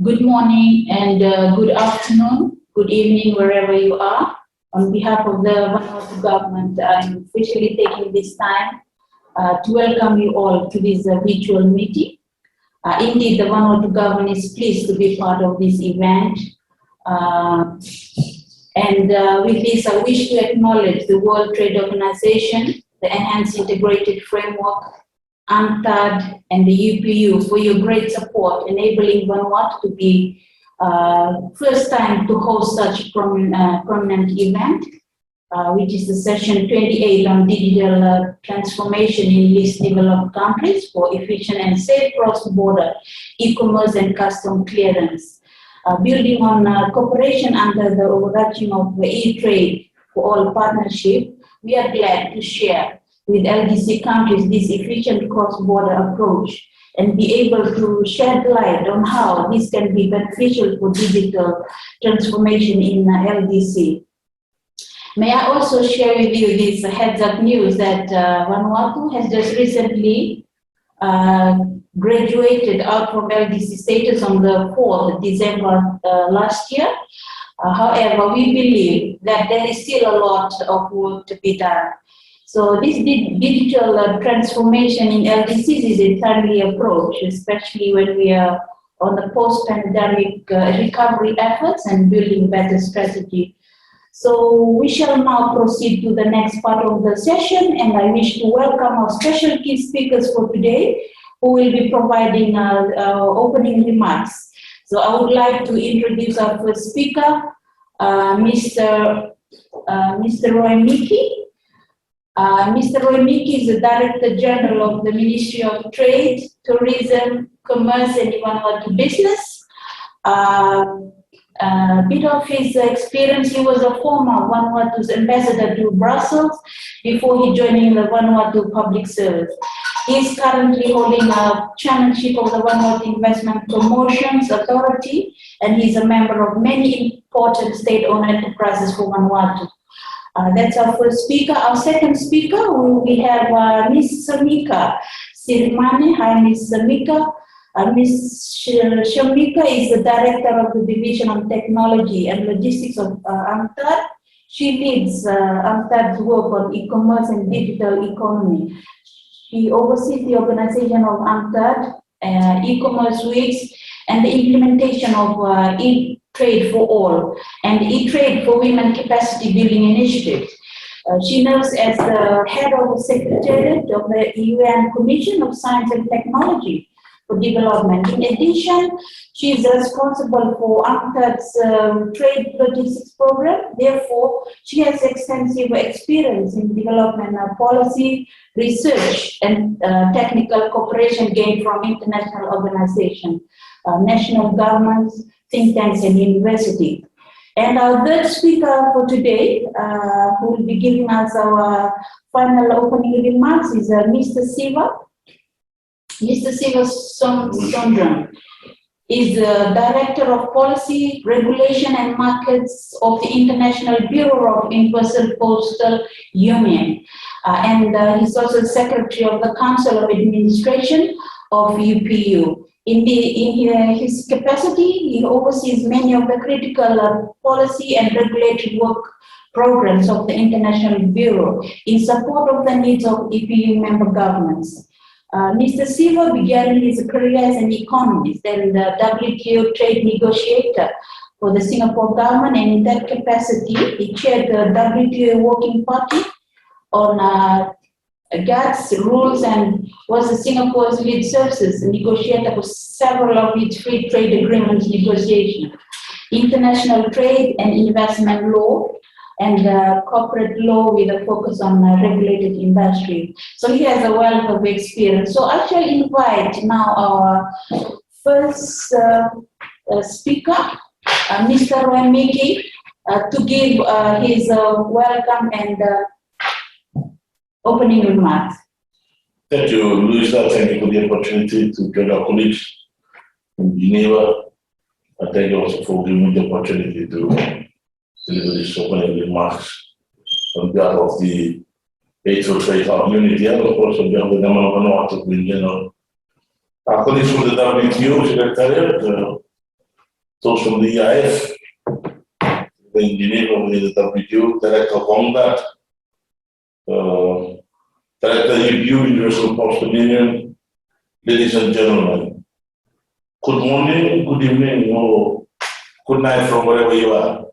Good morning and good afternoon, good evening, wherever you are. On behalf of the Vanuatu government, I'm officially taking this time to welcome you all to this virtual meeting. Indeed, the Vanuatu government is pleased to be part of this event. With this, I wish to acknowledge the World Trade Organization, the Enhanced Integrated Framework, UNCTAD, and the UPU for your great support, enabling Vanuatu to be first time to host such a prominent event, which is the session 28 on digital transformation in least developed countries for efficient and safe cross-border e-commerce and custom clearance. Building on cooperation under the overarching of the e-trade for all partnership, we are glad to share with LDC countries this efficient cross-border approach and be able to shed light on how this can be beneficial for digital transformation in LDC. May I also share with you this heads-up news that Vanuatu has just recently graduated out from LDC status on the 4th of December last year. However, we believe that there is still a lot of work to be done. So this digital transformation in LDCs is a timely approach, especially when we are on the post-pandemic recovery efforts and building better strategy. So we shall now proceed to the next part of the session, and I wish to welcome our special key speakers for today, who will be providing opening remarks. So I would like to introduce our first speaker, Mr. Roy Miki. Mr. Roy Miki is the Director General of the Ministry of Trade, Tourism, Commerce and Vanuatu Business. Bit of his experience, he was a former Vanuatu's ambassador to Brussels before he joining the Vanuatu Public Service. He is currently holding a chairmanship of the Vanuatu Investment Promotions Authority, and he is a member of many important state-owned enterprises for Vanuatu. That's our first speaker. Our second speaker, we have Ms. Samika Sirimane. Hi, Ms. Samika. Ms. Shamika is the Director of the Division of Technology and Logistics of UNCTAD. She leads UNCTAD's work on e-commerce and digital economy. She oversees the organization of UNCTAD, e-commerce weeks, and the implementation of e-trade for all and e-trade for women capacity building initiatives. She serves as the head of the Secretariat of the UN Commission of Science and Technology for Development. In addition, she is responsible for UNCTAD's trade logistics program. Therefore, she has extensive experience in development of policy, research, and technical cooperation gained from international organizations, national governments, think tanks, and universities. And our third speaker for today, who will be giving us our final opening remarks, is Mr. Siva. Mr. Siva Sondran is the Director of Policy, Regulation and Markets of the International Bureau of Universal Postal Union. And he's also Secretary of the Council of Administration of UPU. In his capacity, he oversees many of the critical policy and regulatory work programs of the International Bureau in support of the needs of EPU member governments. Mr. Siva began his career as an economist and the WTO trade negotiator for the Singapore government, and in that capacity, he chaired the WTO Working Party on GATS rules and was the Singapore's lead services negotiator for several of its free trade agreements negotiations, international trade and investment law, and corporate law with a focus on regulated industry. So he has a wealth of experience. So I shall invite now our first speaker, Mr. Roy Miki, to give his welcome and opening remarks. Thank you, Luisa. Thank you for the opportunity to join our colleagues in Geneva. And thank you also for giving me the opportunity to deliver this opening remarks on behalf of the Aid Trade community and of course on behalf of the government of Vanuatu in general. Our colleagues from the WTO Secretariat, those from the EIF, the engineer from the WTO, Director Wongdat, Director EBU, Universal Postal Union, ladies and gentlemen. Good morning, good evening, or good night from wherever you are.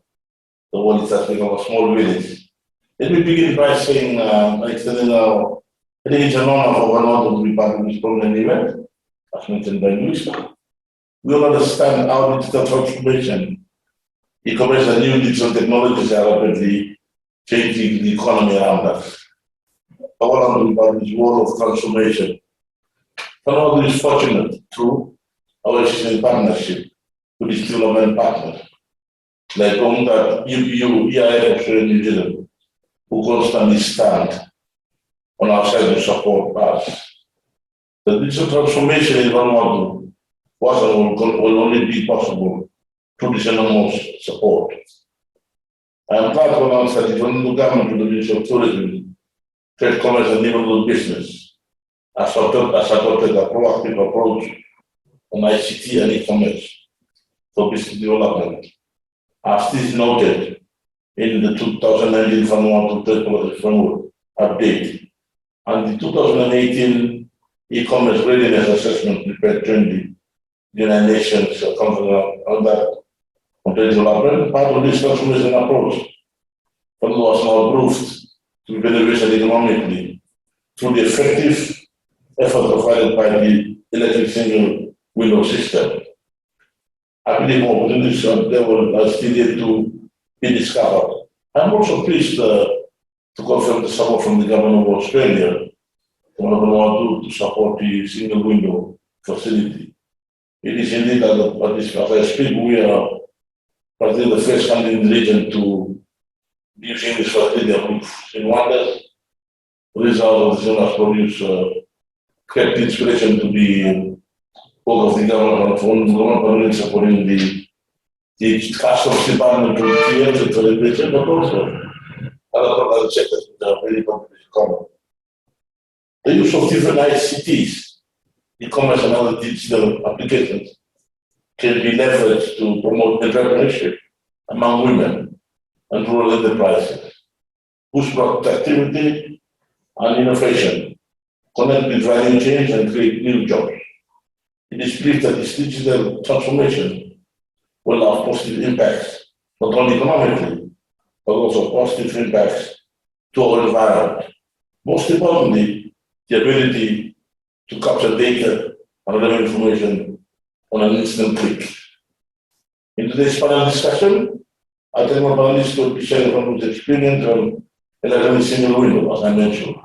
The world is as big as a small village. Let me begin by saying, extending our, I think it's an honor for one to be part of this prominent event, as mentioned by Luis. We all understand how digital transformation, e-commerce and new digital technologies are rapidly changing the economy around us. I want to be part of this world of transformation. Vanuatu is fortunate through our existing partnership with its development partners, like UNDAT, UPU, EIF, Australia, New Zealand, who constantly stand on our side to support us. The digital transformation in Vanuatu was and will only be possible through this enormous support. I am proud to announce that the Vanuatu government, with the Ministry of Tourism, Trade, Commerce and Neighborhood Business, has adopted a proactive approach on ICT and e-commerce for business development. As this noted in the 2019 Vanuatu Trade Policy Framework update and the 2018 e-commerce readiness assessment prepared during the United Nations conference on that on trade development. Part of this transformation approach, Vanuatu was now proved to be beneficial economically through the effective effort provided by the electric single window system. I believe more opportunities are still yet to be discovered. I'm also pleased to confirm the support from the government of Australia to support the single window facility. It is indeed as I speak, we are probably the first country in the region to be using this facility, which in wonders. The result of the zone has produced kept inspiration to the work of the government, from the government supporting the customs department to create the celebration, but also other sectors which are very common. The use of different ICTs, e-commerce and other digital applications can be leveraged to promote entrepreneurship among women and rural enterprises, boost productivity and innovation, connect with driving change and create new jobs. It is believed that this digital transformation will have positive impacts, not only economically, but also positive impacts to our environment. Most importantly, the ability to capture data and relevant information on an instant click. In today's panel discussion, I tell my panelists to be sharing from his experience on electronic single window, as I mentioned,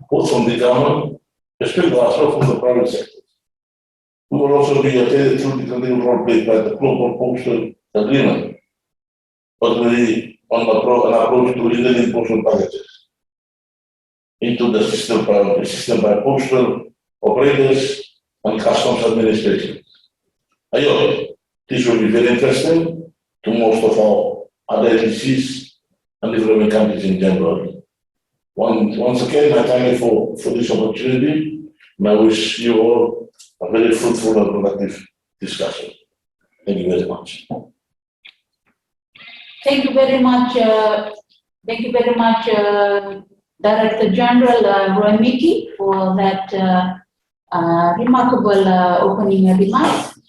both from the government, especially also from the private sector. We will also be attended through the continued role played by the Global Postal Agreement, particularly on an approach to illegally postal packages into the system by postal operators and customs administration. I hope this will be very interesting to most of our other LDCs and developing countries in general. Once again, I thank you for this opportunity, and I wish you all a very fruitful and productive discussion. Thank you very much. Thank you very much. Director General Roy Mickey, for that remarkable opening remarks.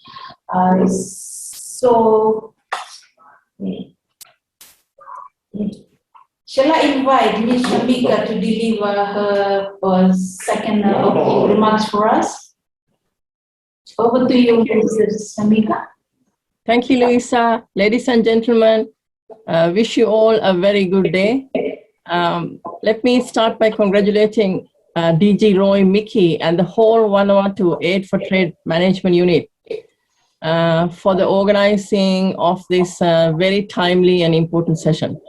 Shall I invite Ms. Shamika to deliver her second opening remarks for us? Over to you, Ms. Shamika. Thank you, Louisa. Ladies and gentlemen, wish you all a very good day. Let me start by congratulating DG Roy Mickey and the whole Vanuatu Aid for Trade Management Unit for the organizing of this very timely and important session.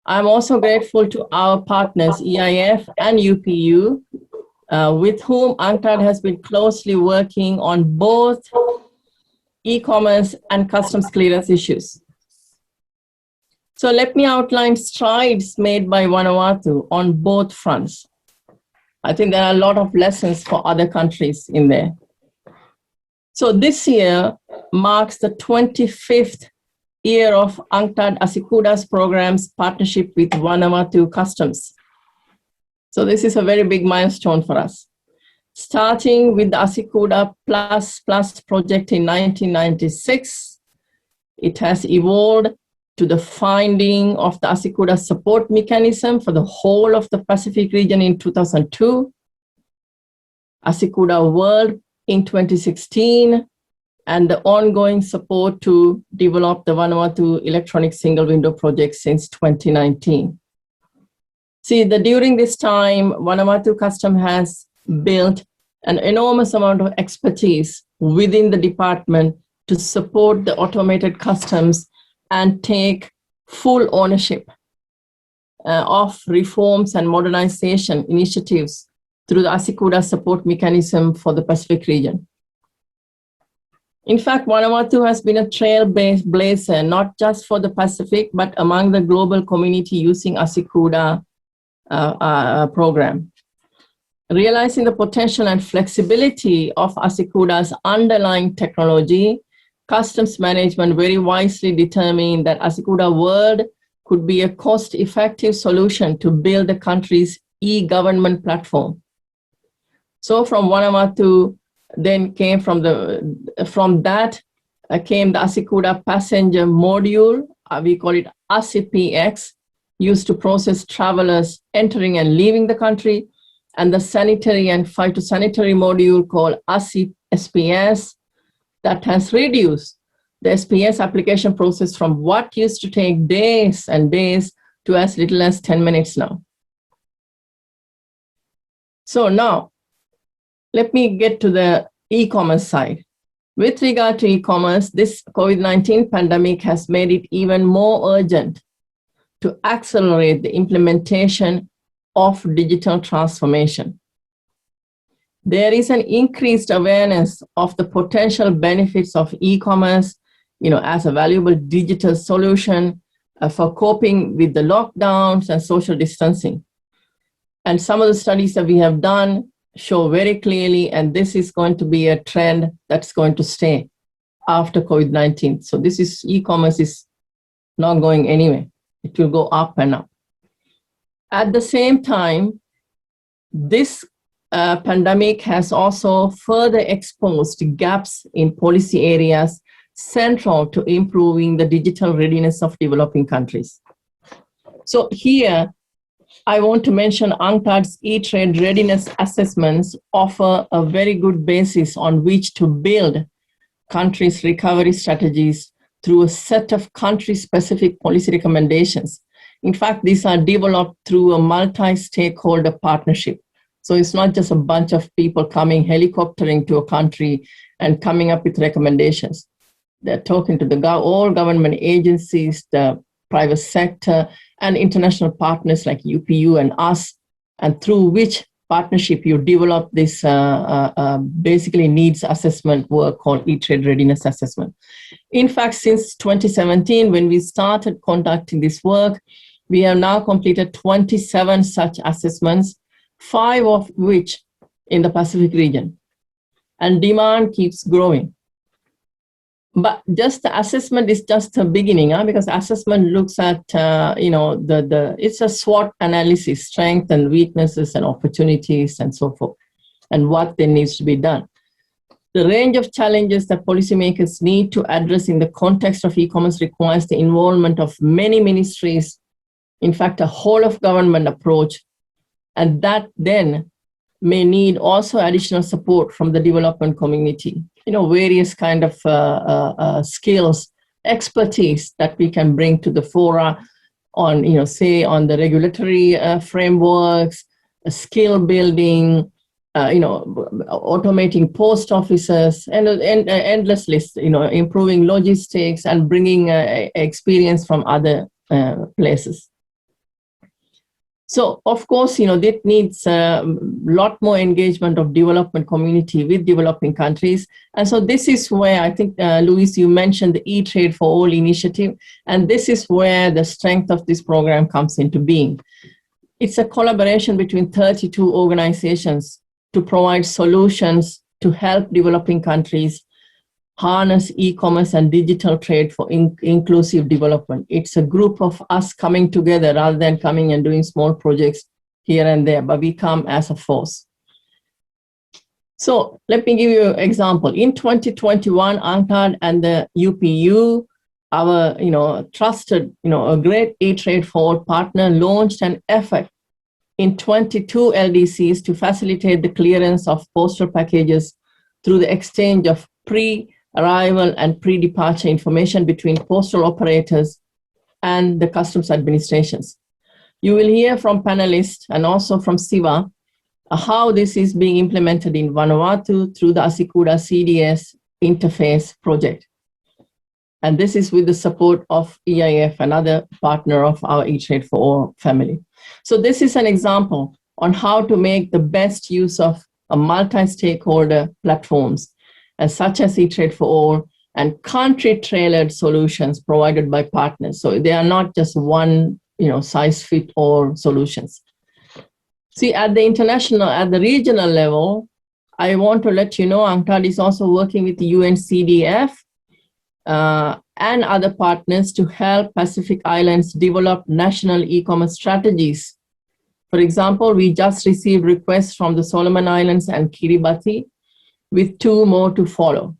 I'm also grateful to our partners, EIF and UPU, with whom UNCTAD has been closely working on both e-commerce and customs clearance issues. So let me outline strides made by Vanuatu on both fronts. I think there are a lot of lessons for other countries in there. So this year marks the 25th year of UNCTAD ASYCUDA's program's partnership with Vanuatu Customs. So this is a very big milestone for us. Starting with the ASYCUDA Plus Plus project in 1996, it has evolved to the finding of the ASYCUDA support mechanism for the whole of the Pacific region in 2002, ASYCUDA World in 2016, and the ongoing support to develop the Vanuatu electronic single window project since 2019. See, during this time, Vanuatu Custom has built an enormous amount of expertise within the department to support the automated customs and take full ownership of reforms and modernization initiatives through the ASYCUDA support mechanism for the Pacific region. In fact, Vanuatu has been a trailblazer, not just for the Pacific, but among the global community using ASYCUDA program. Realizing the potential and flexibility of ASYCUDA's underlying technology, customs management very wisely determined that ASYCUDA World could be a cost-effective solution to build the country's e-government platform. So from Vanuatu, then came from that came the ASYCUDA passenger module, we call it ASYPX, used to process travelers entering and leaving the country, and the sanitary and phytosanitary module called ASYSPS that has reduced the SPS application process from what used to take days and days to as little as 10 minutes now. So now, let me get to the e-commerce side. With regard to e-commerce, this COVID-19 pandemic has made it even more urgent to accelerate the implementation of digital transformation. There is an increased awareness of the potential benefits of e-commerce, as a valuable digital solution for coping with the lockdowns and social distancing. And some of the studies that we have done show very clearly, and this is going to be a trend that's going to stay after COVID-19. So e-commerce is not going anywhere. It will go up and up. At the same time, this pandemic has also further exposed gaps in policy areas central to improving the digital readiness of developing countries. So here, I want to mention UNCTAD's e-trade readiness assessments offer a very good basis on which to build countries' recovery strategies through a set of country-specific policy recommendations. In fact, these are developed through a multi-stakeholder partnership. So it's not just a bunch of people coming helicoptering to a country and coming up with recommendations. They're talking to all government agencies, the private sector, and international partners like UPU and us, and through which partnership you develop this basically needs assessment work called e-trade readiness assessment. In fact, since 2017, when we started conducting this work, we have now completed 27 such assessments, 5 of which in the Pacific region. And demand keeps growing. But just the assessment is just the beginning, because assessment looks at, it's a SWOT analysis, strengths and weaknesses and opportunities and so forth, and what then needs to be done. The range of challenges that policymakers need to address in the context of e-commerce requires the involvement of many ministries, in fact, a whole of government approach, and that then may need also additional support from the development community. Various kind of skills, expertise that we can bring to the fora on, say, on the regulatory frameworks, skill building, automating post offices, and endless list, improving logistics and bringing experience from other places. So, of course, it needs a lot more engagement of development community with developing countries. And so this is where I think, Luis, you mentioned the e-trade for all initiative, and this is where the strength of this program comes into being. It's a collaboration between 32 organizations to provide solutions to help developing countries harness e-commerce and digital trade for inclusive development. It's a group of us coming together rather than coming and doing small projects here and there, but we come as a force. So let me give you an example. In 2021, UNCTAD and the UPU, our trusted, a great e-trade forward partner, launched an effort in 22 LDCs to facilitate the clearance of postal packages through the exchange of pre-arrival and pre-departure information between postal operators and the customs administrations. You will hear from panelists and also from Siva how this is being implemented in Vanuatu through the Asikuda CDS interface project. And this is with the support of EIF, another partner of our E-Trade for All family. So this is an example on how to make the best use of a multi-stakeholder platforms, such as E-Trade for All and country-tailored solutions provided by partners. So they are not just one size-fit-all solutions. See, at the regional level, I want to let you know UNCTAD is also working with the UNCDF and other partners to help Pacific Islands develop national e-commerce strategies. For example, we just received requests from the Solomon Islands and Kiribati, with 2 more to follow.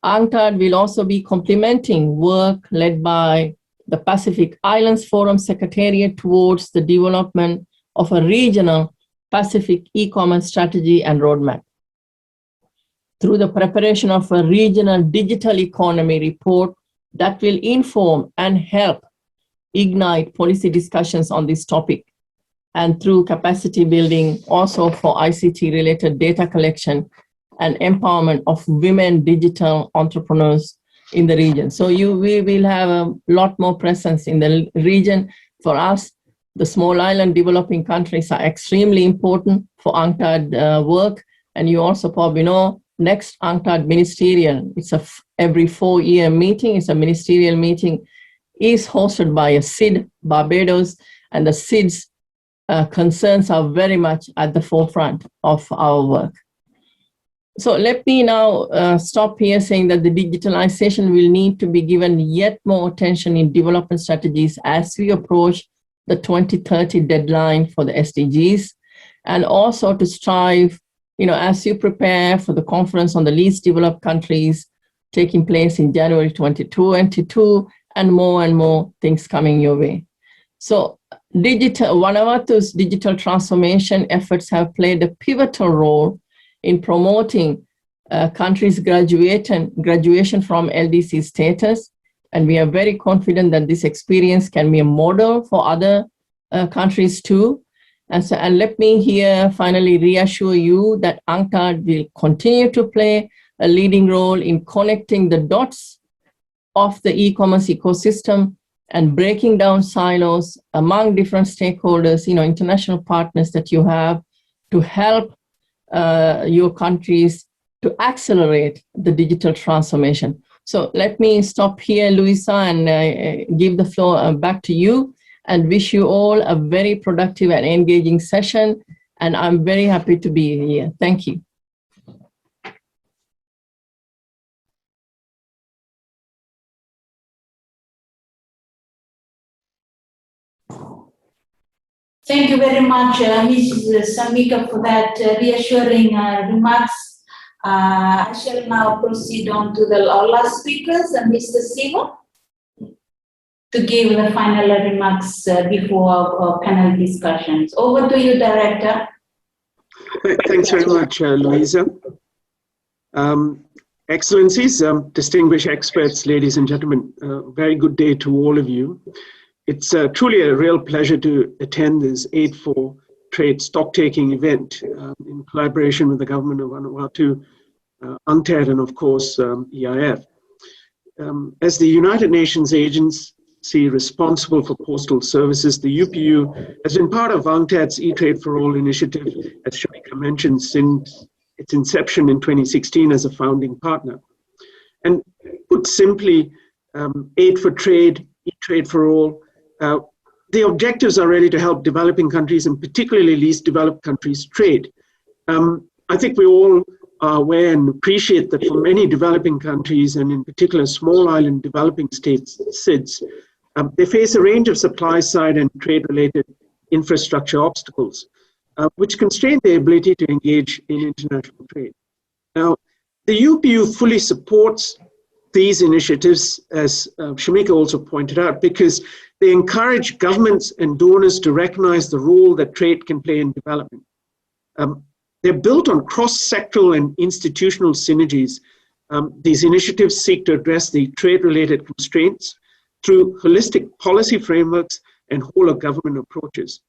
UNCTAD will also be complementing work led by the Pacific Islands Forum Secretariat towards the development of a regional Pacific e-commerce strategy and roadmap. Through the preparation of a regional digital economy report that will inform and help ignite policy discussions on this topic, and through capacity building also for ICT-related data collection and empowerment of women digital entrepreneurs in the region. So we will have a lot more presence in the region. For us, the small island developing countries are extremely important for UNCTAD work. And you also probably know, next UNCTAD ministerial, it's every 4-year meeting, it's a ministerial meeting, is hosted by a SID, Barbados, and the SID's concerns are very much at the forefront of our work. So let me now stop here saying that the digitalization will need to be given yet more attention in development strategies as we approach the 2030 deadline for the SDGs, and also to strive, as you prepare for the conference on the least developed countries taking place in January 2022, and more things coming your way. So Vanuatu's digital transformation efforts have played a pivotal role in promoting countries' graduation from LDC status. And we are very confident that this experience can be a model for other countries too. And let me here finally reassure you that UNCTAD will continue to play a leading role in connecting the dots of the e-commerce ecosystem and breaking down silos among different stakeholders, international partners that you have, to help your countries to accelerate the digital transformation. So let me stop here, Louisa, and give the floor back to you, and wish you all a very productive and engaging session. And I'm very happy to be here. Thank you. Thank you very much, Mrs. Samika, for that reassuring remarks. I shall now proceed on to our last speakers, Mr. Siva, to give the final remarks before our panel discussions. Over to you, Director. Thanks very much, Louisa. Excellencies, distinguished experts, ladies and gentlemen, very good day to all of you. It's truly a real pleasure to attend this Aid for Trade stock-taking event in collaboration with the government of Vanuatu, UNCTAD, and of course, EIF. As the United Nations agency responsible for postal services, the UPU has been part of UNCTAD's E-Trade for All initiative, as Shamika mentioned, since its inception in 2016 as a founding partner. And put simply, Aid for Trade, E-Trade for All, the objectives are really to help developing countries, and particularly least developed countries, trade. I think we all are aware and appreciate that for many developing countries, and in particular small island developing states, SIDS, they face a range of supply side and trade-related infrastructure obstacles, which constrain their ability to engage in international trade. Now, the UPU fully supports these initiatives, as Shamika also pointed out, because they encourage governments and donors to recognize the role that trade can play in development. They're built on cross-sectoral and institutional synergies. These initiatives seek to address the trade-related constraints through holistic policy frameworks and whole-of-government approaches.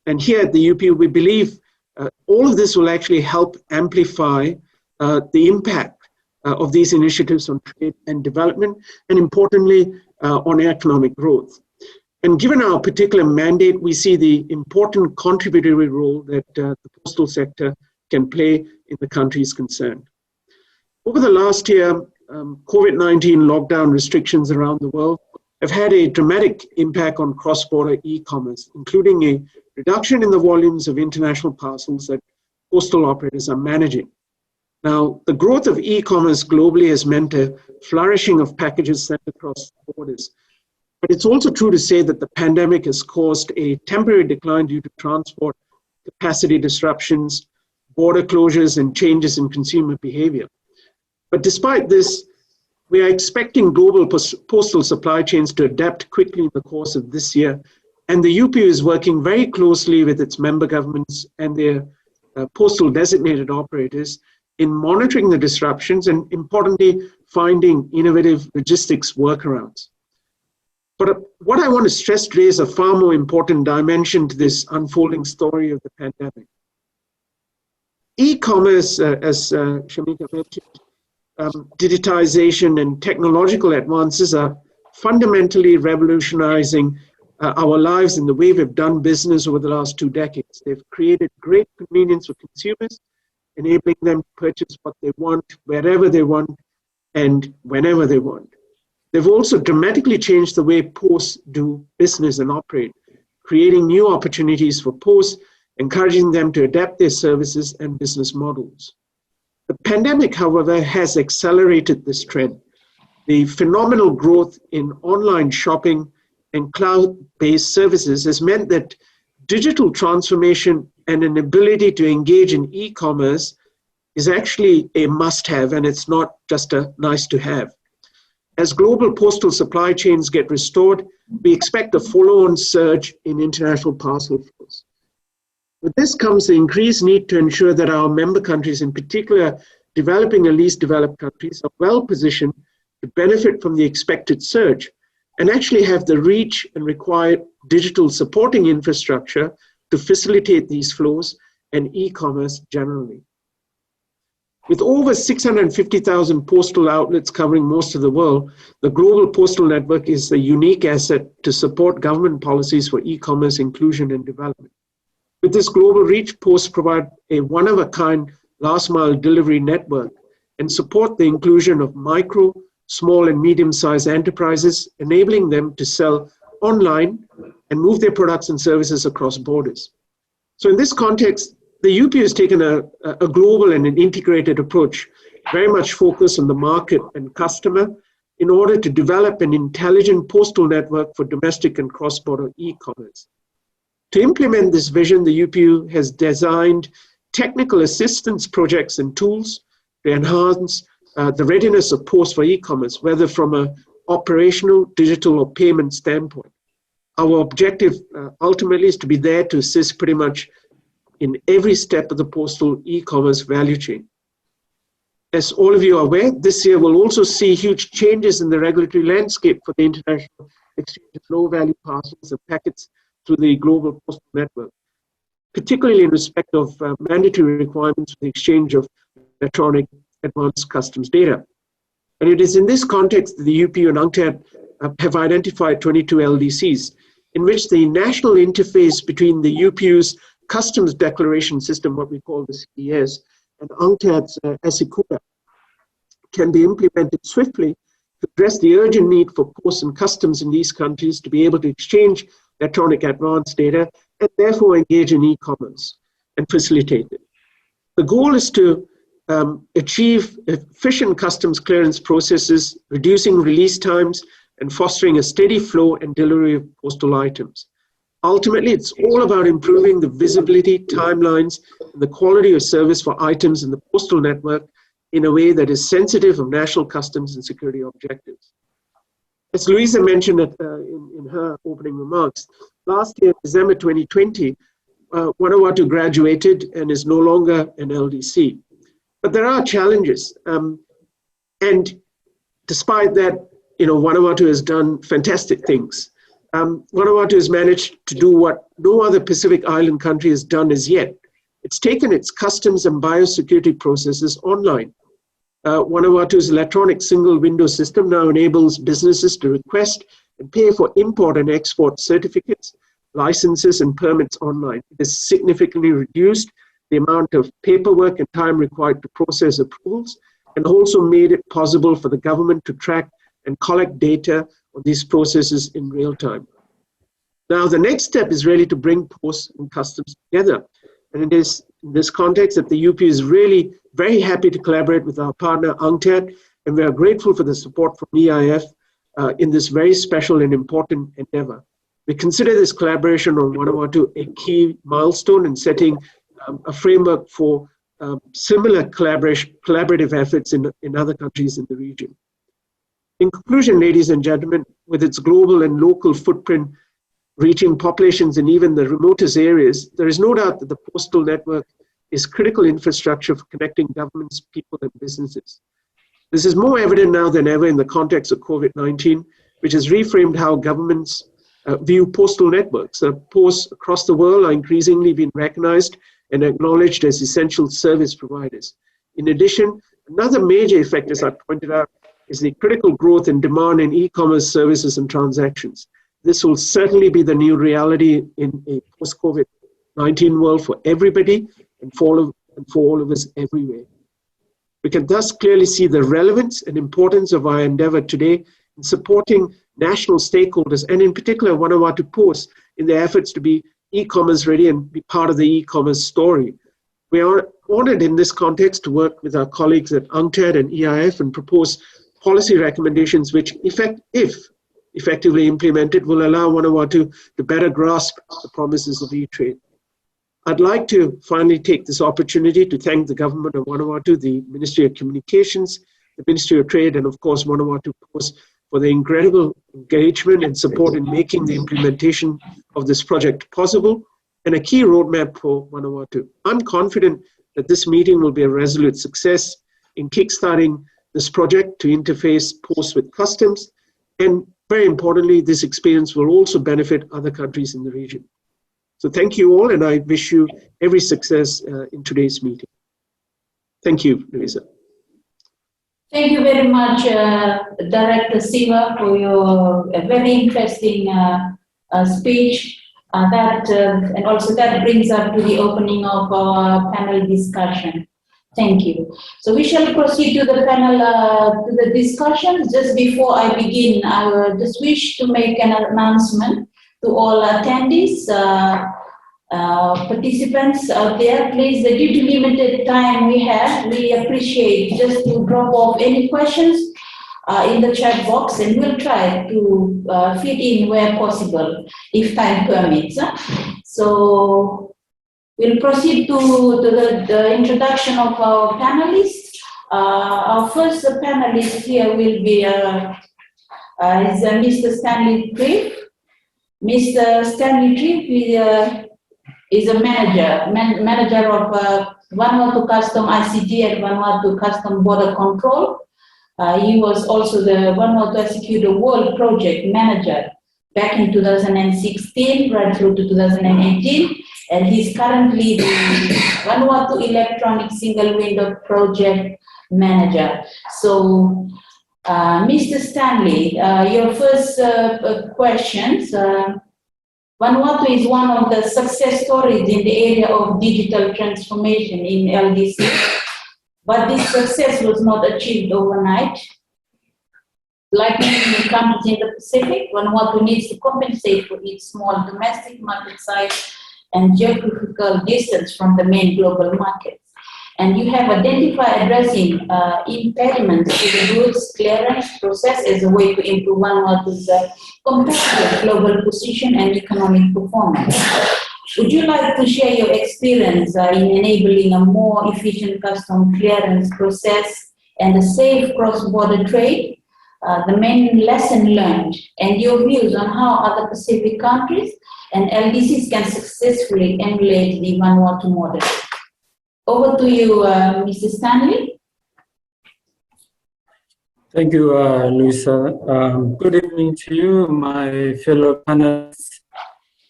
And here at the UPU, we believe all of this will actually help amplify the impact of these initiatives on trade and development, and importantly, on economic growth. And given our particular mandate, we see the important contributory role that the postal sector can play in the countries concerned. Over the last year, COVID-19 lockdown restrictions around the world have had a dramatic impact on cross-border e-commerce, including a reduction in the volumes of international parcels that postal operators are managing. Now, the growth of e-commerce globally has meant a flourishing of packages sent across borders. But it's also true to say that the pandemic has caused a temporary decline due to transport capacity disruptions, border closures, and changes in consumer behavior. But despite this, we are expecting global postal supply chains to adapt quickly in the course of this year. And the UPU is working very closely with its member governments and their postal designated operators in monitoring the disruptions and, importantly, finding innovative logistics workarounds. But what I want to stress today is a far more important dimension to this unfolding story of the pandemic. E-commerce, as Shamika mentioned, digitization and technological advances are fundamentally revolutionizing our lives in the way we've done business over the last 2 decades. They've created great convenience for consumers, enabling them to purchase what they want, wherever they want, and whenever they want. They've also dramatically changed the way posts do business and operate, creating new opportunities for posts, encouraging them to adapt their services and business models. The pandemic, however, has accelerated this trend. The phenomenal growth in online shopping and cloud-based services has meant that digital transformation and an ability to engage in e-commerce is actually a must-have, and it's not just a nice-to-have. As global postal supply chains get restored, we expect a follow-on surge in international parcel flows. With this comes the increased need to ensure that our member countries, in particular developing and least developed countries, are well positioned to benefit from the expected surge and actually have the reach and required digital supporting infrastructure to facilitate these flows and e-commerce generally. With over 650,000 postal outlets covering most of the world, the global postal network is a unique asset to support government policies for e-commerce inclusion and development. With this global reach, posts provide a one-of-a-kind last-mile delivery network and support the inclusion of micro, small, and medium-sized enterprises, enabling them to sell online and move their products and services across borders. So in this context, the UP has taken a global and an integrated approach, very much focused on the market and customer, in order to develop an intelligent postal network for domestic and cross-border e-commerce. To implement this vision, the UPU has designed technical assistance projects and tools to enhance the readiness of posts for e-commerce, whether from an operational, digital, or payment standpoint. Our objective ultimately is to be there to assist pretty much in every step of the postal e-commerce value chain. As all of you are aware, this year will also see huge changes in the regulatory landscape for the international exchange of low-value parcels and packets through the global postal network, particularly in respect of mandatory requirements for the exchange of electronic advanced customs data. And it is in this context that the UPU and UNCTAD have identified 22 LDCs, in which the national interface between the UPU's customs declaration system, what we call the CDS, and UNCTAD's ESICUDA, can be implemented swiftly to address the urgent need for posts and customs in these countries to be able to exchange electronic advanced data and therefore engage in e-commerce and facilitate it. The goal is to achieve efficient customs clearance processes, reducing release times, and fostering a steady flow and delivery of postal items. Ultimately, it's all about improving the visibility, timelines, and the quality of service for items in the postal network in a way that is sensitive of national customs and security objectives. As Louisa mentioned in her opening remarks, last year, December 2020, Vanuatu graduated and is no longer an LDC. But there are challenges. And despite that, Vanuatu has done fantastic things. Vanuatu has managed to do what no other Pacific Island country has done as yet. It's taken its customs and biosecurity processes online. Vanuatu's electronic single window system now enables businesses to request and pay for import and export certificates, licenses, and permits online. It has significantly reduced the amount of paperwork and time required to process approvals, and also made it possible for the government to track and collect data on these processes in real time. Now, the next step is really to bring posts and customs together. And it is in this context that the UP is really very happy to collaborate with our partner UNCTAD, and we are grateful for the support from EIF in this very special and important endeavor. We consider this collaboration on Vanuatu a key milestone in setting a framework for similar collaborative efforts in other countries in the region. In conclusion, ladies and gentlemen, with its global and local footprint reaching populations in even the remotest areas, there is no doubt that the postal network is critical infrastructure for connecting governments, people, and businesses. This is more evident now than ever in the context of COVID-19, which has reframed how governments view postal networks. Posts across the world are increasingly being recognized and acknowledged as essential service providers. In addition, another major effect, as I pointed out, is the critical growth in demand in e-commerce services and transactions. This will certainly be the new reality in a post-COVID-19 world for everybody and for all of us everywhere. We can thus clearly see the relevance and importance of our endeavor today in supporting national stakeholders, and in particular Vanuatu Post, in their efforts to be e-commerce ready and be part of the e-commerce story. We are honored in this context to work with our colleagues at UNCTAD and EIF and propose policy recommendations which, if effectively implemented, will allow Vanuatu to better grasp the promises of e-trade. I'd like to finally take this opportunity to thank the government of Vanuatu, the Ministry of Communications, the Ministry of Trade, and of course Vanuatu Post for the incredible engagement and support in making the implementation of this project possible and a key roadmap for Vanuatu. I'm confident that this meeting will be a resolute success in kickstarting this project to interface Post with customs, and very importantly, this experience will also benefit other countries in the region. So thank you all, and I wish you every success in today's meeting. Thank you, Louisa. Thank you very much, Director Siva, for your very interesting speech. And also that brings us to the opening of our panel discussion. Thank you. So we shall proceed to the panel, to the discussion. Just before I begin, I just wish to make an announcement to all attendees, participants out there. Please, due to limited time we have, we appreciate just to drop off any questions in the chat box, and we'll try to fit in where possible, if time permits. So we'll proceed to the introduction of our panelists. Our first panelist here will be is Mr. Stanley Triff. Mr. Stanley Triff is a manager of Vanuatu Custom ICT and Vanuatu Custom Border Control. He was also the Vanuatu Executor World Project Manager back in 2016 right through to 2018. And he's currently the Vanuatu Electronic Single Window Project Manager. So, Mr. Stanley, your first questions. Vanuatu is one of the success stories in the area of digital transformation in LDC, but this success was not achieved overnight. Like many countries in the Pacific, Vanuatu needs to compensate for its small domestic market size and geographical distance from the main global markets. And you have identified addressing impediments to the goods clearance process as a way to improve Vanuatu's competitive global position and economic performance. Would you like to share your experience in enabling a more efficient custom clearance process and a safe cross-border trade, the main lesson learned, and your views on how other Pacific countries and LDCs can successfully emulate the Vanuatu model? Over to you, Mrs. Stanley. Thank you, Luisa. Good evening to you, my fellow panelists,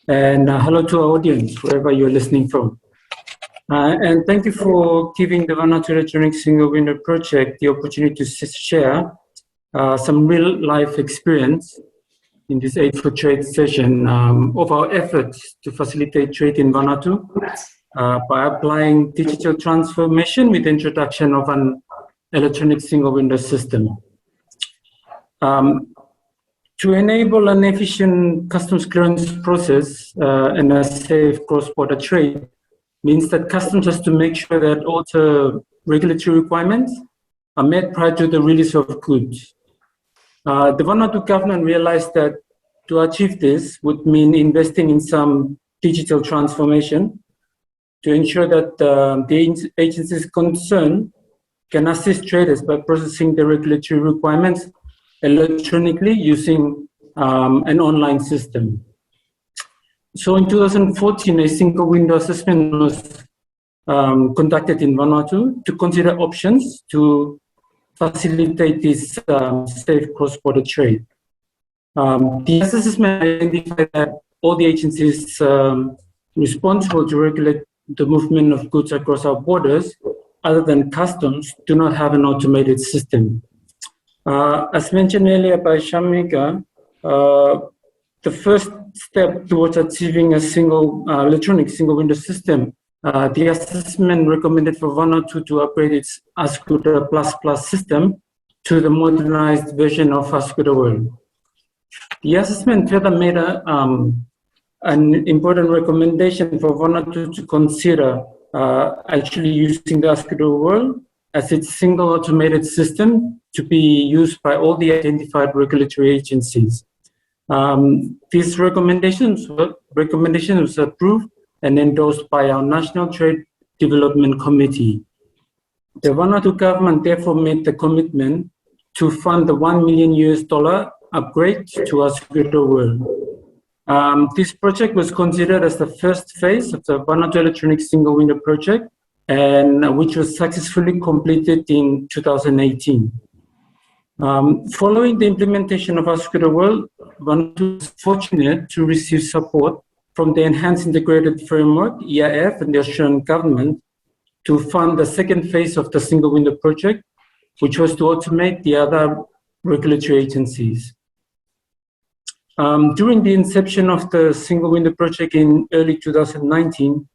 and hello to our audience, wherever you're listening from. And thank you for giving the Vanuatu Electronic Single Window Project the opportunity to share some real-life experience in this Aid for Trade session of our efforts to facilitate trade in Vanuatu by applying digital transformation with the introduction of an electronic single window system. To enable an efficient customs clearance process and a safe cross-border trade means that customs has to make sure that all the regulatory requirements are met prior to the release of goods. The Vanuatu government realized that to achieve this would mean investing in some digital transformation to ensure that the agencies concerned can assist traders by processing the regulatory requirements electronically using an online system. So in 2014, a single window assessment was conducted in Vanuatu to consider options to facilitate this safe cross-border trade. The assessment identified that all the agencies responsible to regulate the movement of goods across our borders, other than customs, do not have an automated system. As mentioned earlier by Shamika, the first step towards achieving a single electronic single window system, the assessment recommended for Vanuatu to upgrade its Ascuda ++ system to the modernized version of Ascuda World. The assessment further made an important recommendation for Vanuatu to consider actually using the Ascuda World as its single automated system to be used by all the identified regulatory agencies. These recommendations was approved and endorsed by our National Trade Development Committee. The Vanuatu government therefore made the commitment to fund the $1 million upgrade to Ascuda World. This project was considered as the first phase of the Vanuatu Electronic Single Window Project, and which was successfully completed in 2018. Following the implementation of Ascuda World, Vanuatu was fortunate to receive support from the Enhanced Integrated Framework, EIF, and the Australian government to fund the second phase of the Single Window Project, which was to automate the other regulatory agencies. During the inception of the Single Window Project in early 2019,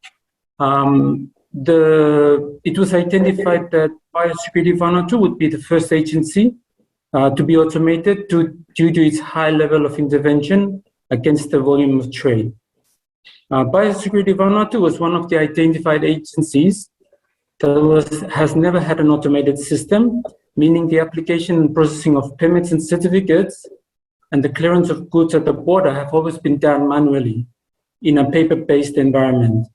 it was identified that Biosecurity Vanuatu would be the first agency to be automated due to its high level of intervention against the volume of trade. Biosecurity Vanuatu was one of the identified agencies that has never had an automated system, meaning the application and processing of permits and certificates and the clearance of goods at the border have always been done manually in a paper-based environment.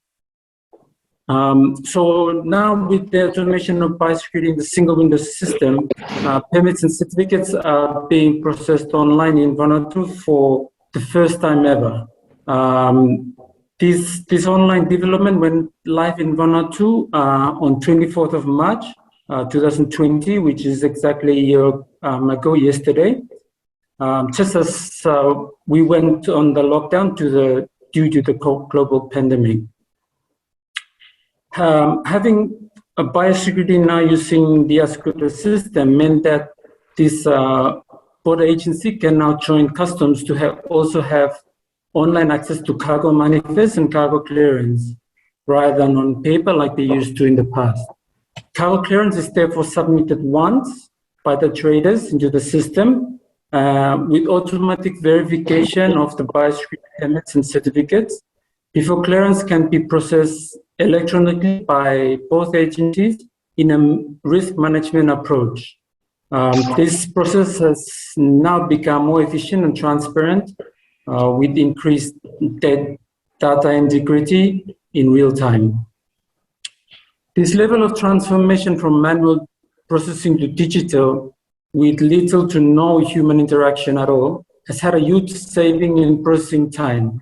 So now with the automation of biosecurity in the single window system, permits and certificates are being processed online in Vanuatu for the first time ever. This online development went live in Vanuatu on 24th of March 2020, which is exactly a year ago yesterday. Just as we went on the lockdown due to the global pandemic. Having a biosecurity now using the Ascuda system meant that this border agency can now join customs to also have online access to cargo manifest and cargo clearance, rather than on paper like they used to in the past. Cargo clearance is therefore submitted once by the traders into the system with automatic verification of the biosecurity permits and certificates, before clearance can be processed electronically by both agencies in a risk management approach. This process has now become more efficient and transparent with increased data integrity in real time. This level of transformation from manual processing to digital with little to no human interaction at all has had a huge saving in processing time.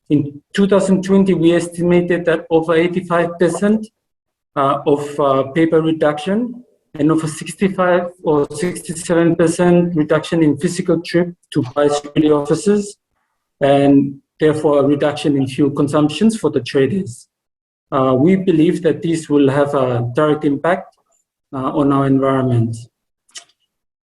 In 2020, we estimated that over 85% of paper reduction and over 65 or 67% reduction in physical trip to bicycle offices, and therefore a reduction in fuel consumptions for the traders. We believe that this will have a direct impact on our environment.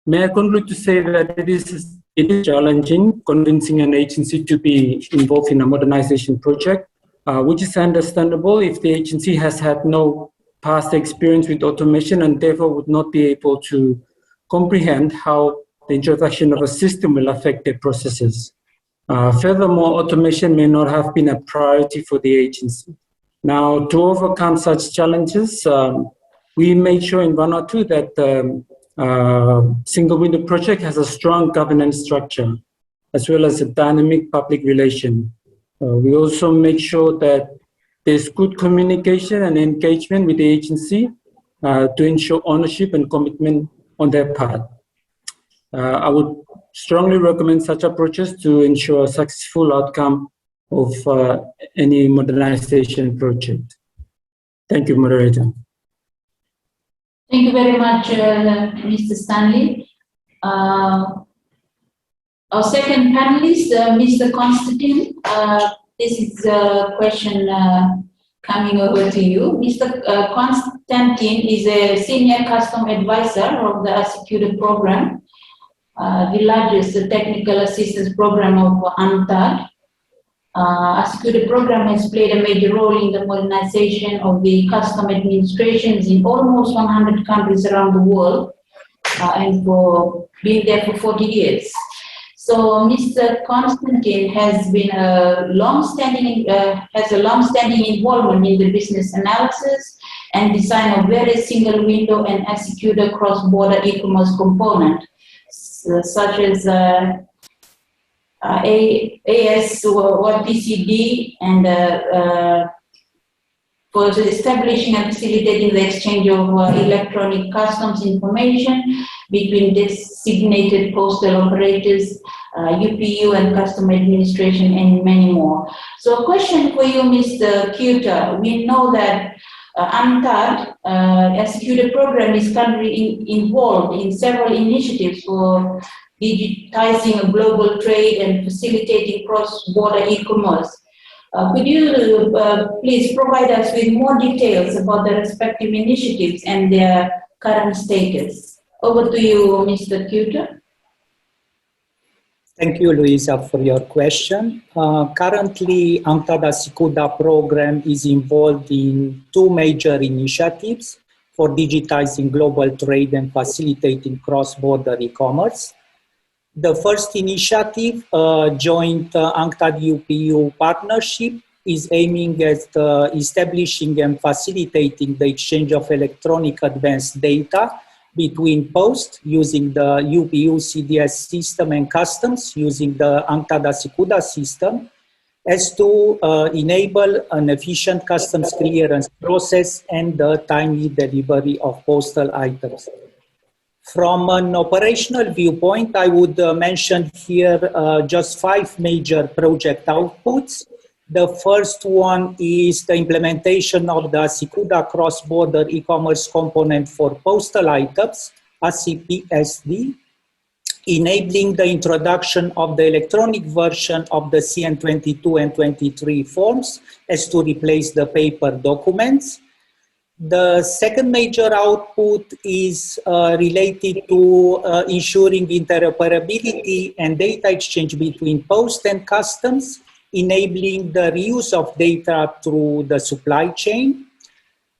May I conclude to say that it is challenging convincing an agency to be involved in a modernization project, which is understandable if the agency has had no past experience with automation and therefore would not be able to comprehend how the introduction of a system will affect their processes. Furthermore, automation may not have been a priority for the agency. Now, to overcome such challenges, we made sure in Vanuatu that the single window project has a strong governance structure, as well as a dynamic public relation. We also make sure that there's good communication and engagement with the agency to ensure ownership and commitment on their part. I would strongly recommend such approaches to ensure a successful outcome of any modernization project. Thank you, moderator. Thank you very much, Mr. Stanley. Our second panelist, Mr. Constantine. This is a question coming over to you. Mr. Constantine is a senior custom advisor of the Executive Program, the largest technical assistance program of UNCTAD. Executive Program has played a major role in the modernization of the custom administrations in almost 100 countries around the world, and for being there for 40 years. So Mr. Constantine has been a long-standing involvement in the business analysis and design of various single window and executor cross-border e-commerce component, such as AS or PCD, and for establishing and facilitating the exchange of electronic customs information between designated postal operators, UPU and custom administration, and many more. So a question for you, Mr. Kuta. We know that UNCTAD Executive Program is currently involved in several initiatives for digitizing global trade and facilitating cross-border e-commerce. Could you please provide us with more details about the respective initiatives and their current status? Over to you, Mr. Kuta. Thank you, Luisa, for your question. Currently, UNCTAD Executive Program is involved in two major initiatives for digitizing global trade and facilitating cross-border e-commerce. The first initiative, joint UNCTAD-UPU partnership, is aiming at establishing and facilitating the exchange of electronic advanced data between post using the UPU CDS system and customs using the UNCTAD Executive system, as to enable an efficient customs clearance process and the timely delivery of postal items. From an operational viewpoint, I would mention here just 5 major project outputs. The first one is the implementation of the Executive cross-border e-commerce component for postal items, ACPSD, enabling the introduction of the electronic version of the CN22 and 23 forms as to replace the paper documents. The second major output is related to ensuring interoperability and data exchange between post and customs, enabling the reuse of data through the supply chain.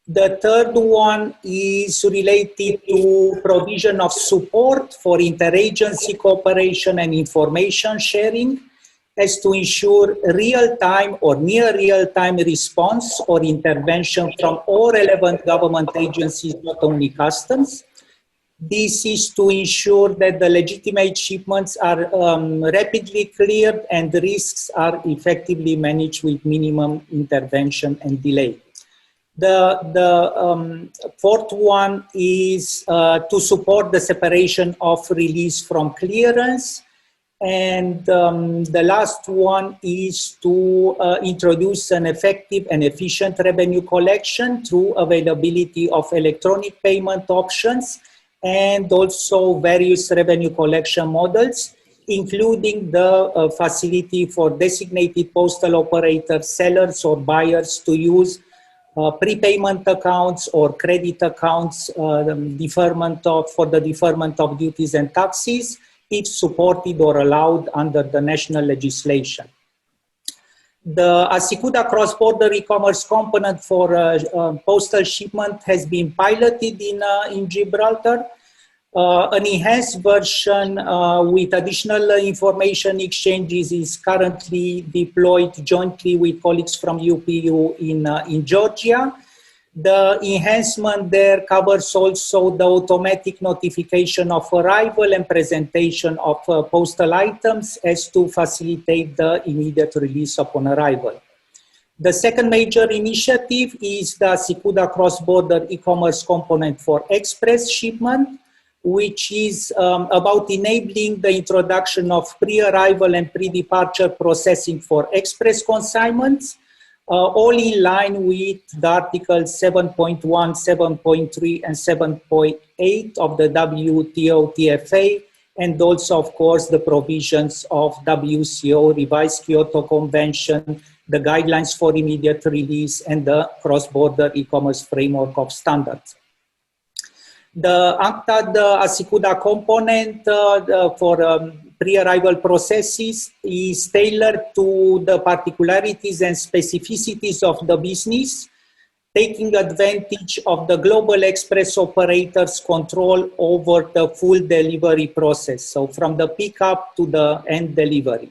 The third one is related to provision of support for interagency cooperation and information sharing, as to ensure real-time or near real-time response or intervention from all relevant government agencies, not only customs. This is to ensure that the legitimate shipments are rapidly cleared and the risks are effectively managed with minimum intervention and delay. The fourth one is to support the separation of release from clearance. And the last one is to introduce an effective and efficient revenue collection through availability of electronic payment options and also various revenue collection models, including the facility for designated postal operators, sellers or buyers to use prepayment accounts or credit accounts for the deferment of duties and taxes, if supported or allowed under the national legislation. The Asicuda cross-border e-commerce component for postal shipment has been piloted in Gibraltar. An enhanced version with additional information exchanges is currently deployed jointly with colleagues from UPU in Georgia. The enhancement there covers also the automatic notification of arrival and presentation of postal items as to facilitate the immediate release upon arrival. The second major initiative is the Asicuda cross-border e-commerce component for express shipment, which is about enabling the introduction of pre-arrival and pre-departure processing for express consignments, all in line with the Articles 7.1, 7.3, and 7.8 of the WTO TFA, and also, of course, the provisions of WCO, Revised Kyoto Convention, the Guidelines for Immediate Release, and the Cross-Border E-Commerce Framework of Standards. The ACTA, the Asicuda component for pre-arrival processes is tailored to the particularities and specificities of the business, taking advantage of the global express operators' control over the full delivery process, so from the pickup to the end delivery.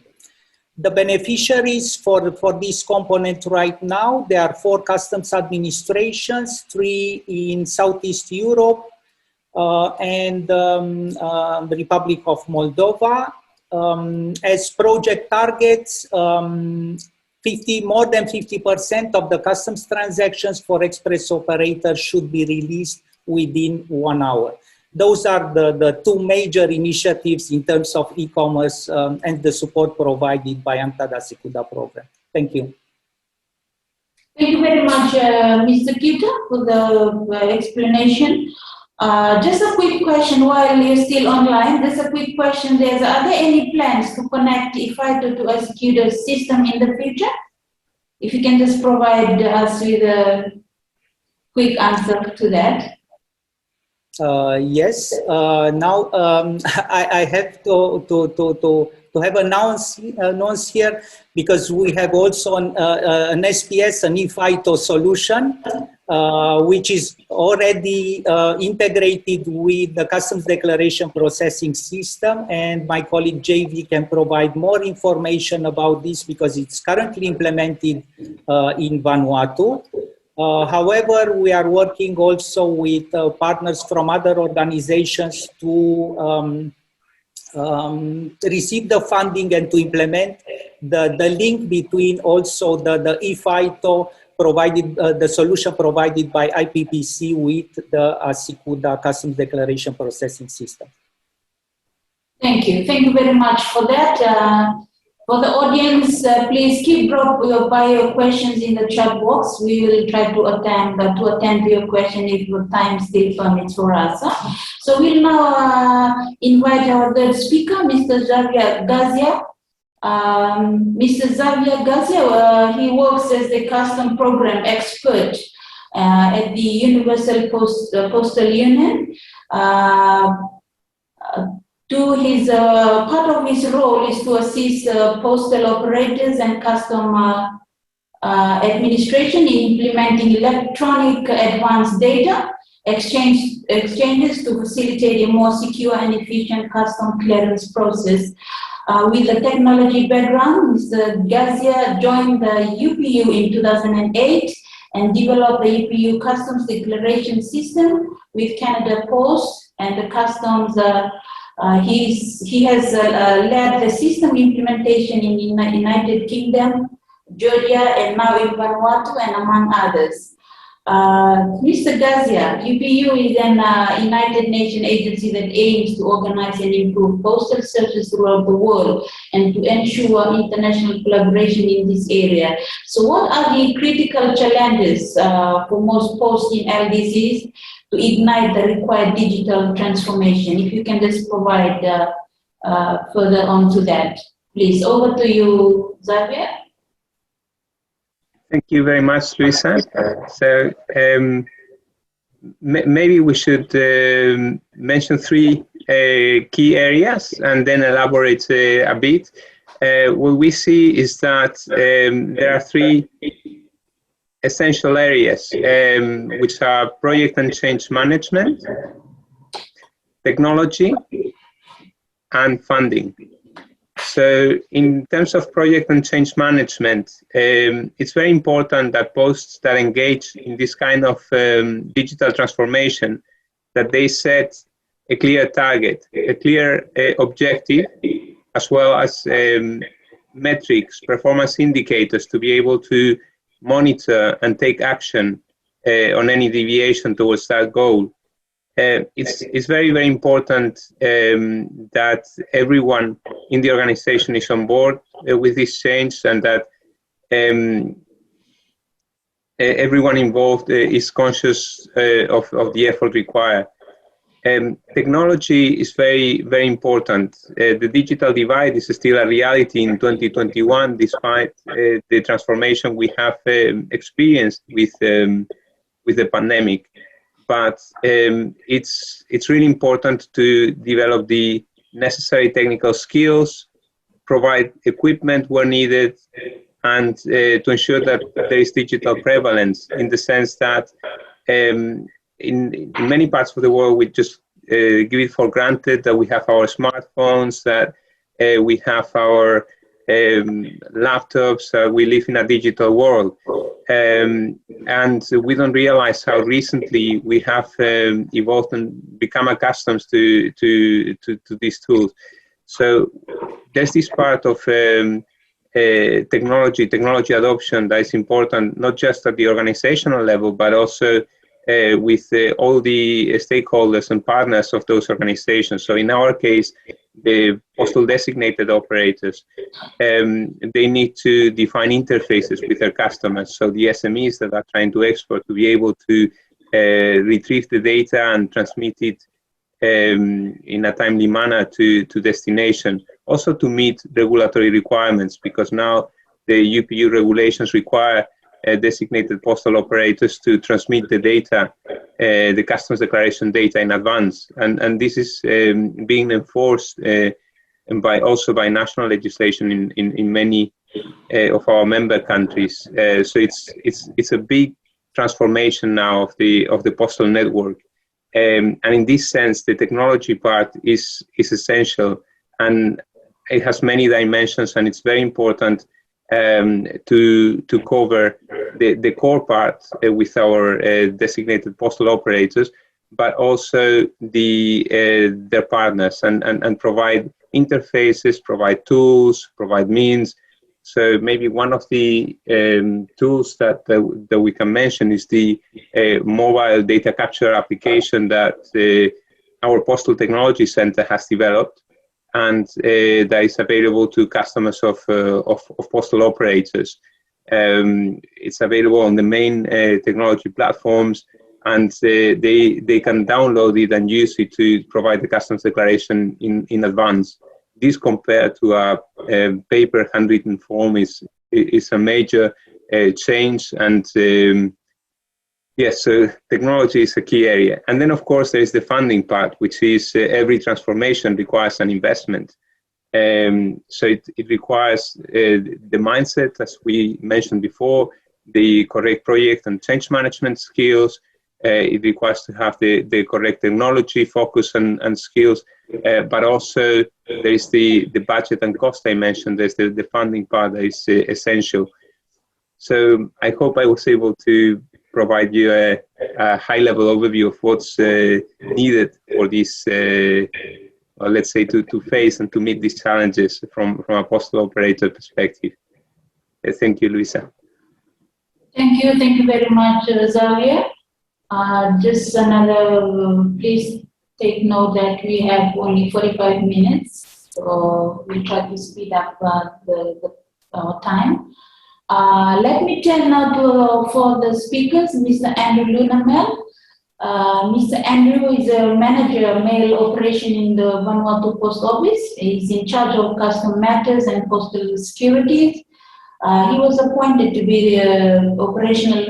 The beneficiaries for this component right now, there are 4 customs administrations, 3 in Southeast Europe, and the Republic of Moldova. As project targets, more than 50% of the customs transactions for express operators should be released within 1 hour. Those are the 2 major initiatives in terms of e-commerce and the support provided by ANCTAD Asicuda program. Thank you. Thank you very much, Mr. Kita, for the explanation. Just a quick question while you're still online. Just a quick question. Are there any plans to connect IFITO to Asicuda's system in the future? If you can just provide us with a quick answer to that. Yes. Now I have to have announce here, because we have also an SPS, an IFITO solution, which is already integrated with the customs declaration processing system, and my colleague JV can provide more information about this because it's currently implemented in Vanuatu. However, we are working also with partners from other organizations to receive the funding and to implement the link between also the IFITO provided, the solution provided by IPPC with the Asicuda Customs Declaration Processing System. Thank you. Thank you very much for that. For the audience, please keep by your questions in the chat box. We will try to attend to your question if the time still permits for us. So we'll now invite our third speaker, Mr. Xavier Gazia. Mr. Xavier Gazia, he works as the custom program expert at the Universal Postal Union. Part of his role is to assist postal operators and custom administration in implementing electronic advanced data exchanges to facilitate a more secure and efficient custom clearance process. With a technology background, Mr. Gazia joined the UPU in 2008 and developed the UPU Customs Declaration System with Canada Post and the Customs. He has led the system implementation in United Kingdom, Georgia, and now in Vanuatu, and among others. Mr. Gazia, UPU is an United Nations agency that aims to organize and improve postal services throughout the world and to ensure international collaboration in this area. So what are the critical challenges for most posts in LDCs to ignite the required digital transformation? If you can just provide further on to that. Please, over to you, Xavier. Thank you very much, Luisa. So maybe we should mention three key areas and then elaborate a bit. What we see is that there are three essential areas, which are project and change management, technology, and funding. So in terms of project and change management, it's very important that posts that engage in this kind of digital transformation, that they set a clear target, a clear objective, as well as metrics, performance indicators to be able to monitor and take action on any deviation towards that goal. It's very, very important that everyone in the organization is on board with this change, and that everyone involved is conscious of the effort required. Technology is very, very important. The digital divide is still a reality in 2021, despite the transformation we have experienced with the pandemic. But it's really important to develop the necessary technical skills, provide equipment where needed, and to ensure that there is digital prevalence, in the sense that in many parts of the world we just give it for granted that we have our smartphones, that we have our laptops, we live in a digital world. And we don't realize how recently we have evolved and become accustomed to these tools. So there's this part of technology adoption that is important, not just at the organizational level, but also with all the stakeholders and partners of those organizations. So in our case, the postal designated operators, they need to define interfaces with their customers. So the SMEs that are trying to export, to be able to retrieve the data and transmit it in a timely manner to destination. Also to meet regulatory requirements, because now the UPU regulations require designated postal operators to transmit the data, the customs declaration data in advance. And this is being enforced also by national legislation in many of our member countries. So it's a big transformation now of the postal network. And in this sense, the technology part is essential, and it has many dimensions, and it's very important to cover the core part with our designated postal operators, but also their partners, and provide interfaces, provide tools, provide means. So maybe one of the tools that we can mention is the mobile data capture application that our Postal Technology Center has developed, and that is available to customers of postal operators. It's available on the main technology platforms, and they can download it and use it to provide the customs declaration in advance. This, compared to a paper handwritten form, is a major change, and yes, so technology is a key area. And then, of course, there is the funding part, which is every transformation requires an investment. So it requires the mindset, as we mentioned before, the correct project and change management skills. It requires to have the correct technology focus and skills, but also there is the budget and cost I mentioned. There's the funding part that is essential. So I hope I was able to provide you a high-level overview of what's needed for this, let's say, to face and to meet these challenges from a postal operator perspective. Thank you, Luisa. Thank you very much, Xavier. Just another, please take note that we have only 45 minutes, so we try to speed up the time. Let me turn now for the speakers, Mr. Andrew Lunamel. Mr. Andrew is a manager mail operation in the Vanuatu Post Office. He's in charge of custom matters and postal securities. He was appointed to be the operational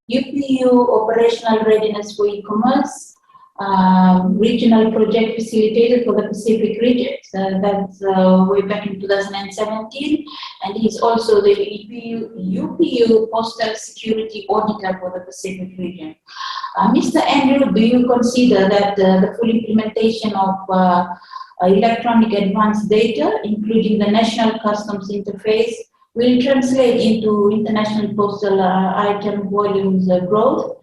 UPU operational readiness for e-commerce regional project facilitator for the Pacific region. That's way back in 2017, and he's also the UPU postal security auditor for the Pacific region. Mr. Andrew, do you consider that the full implementation of electronic advanced data, including the National Customs Interface, will translate into international postal item volumes growth?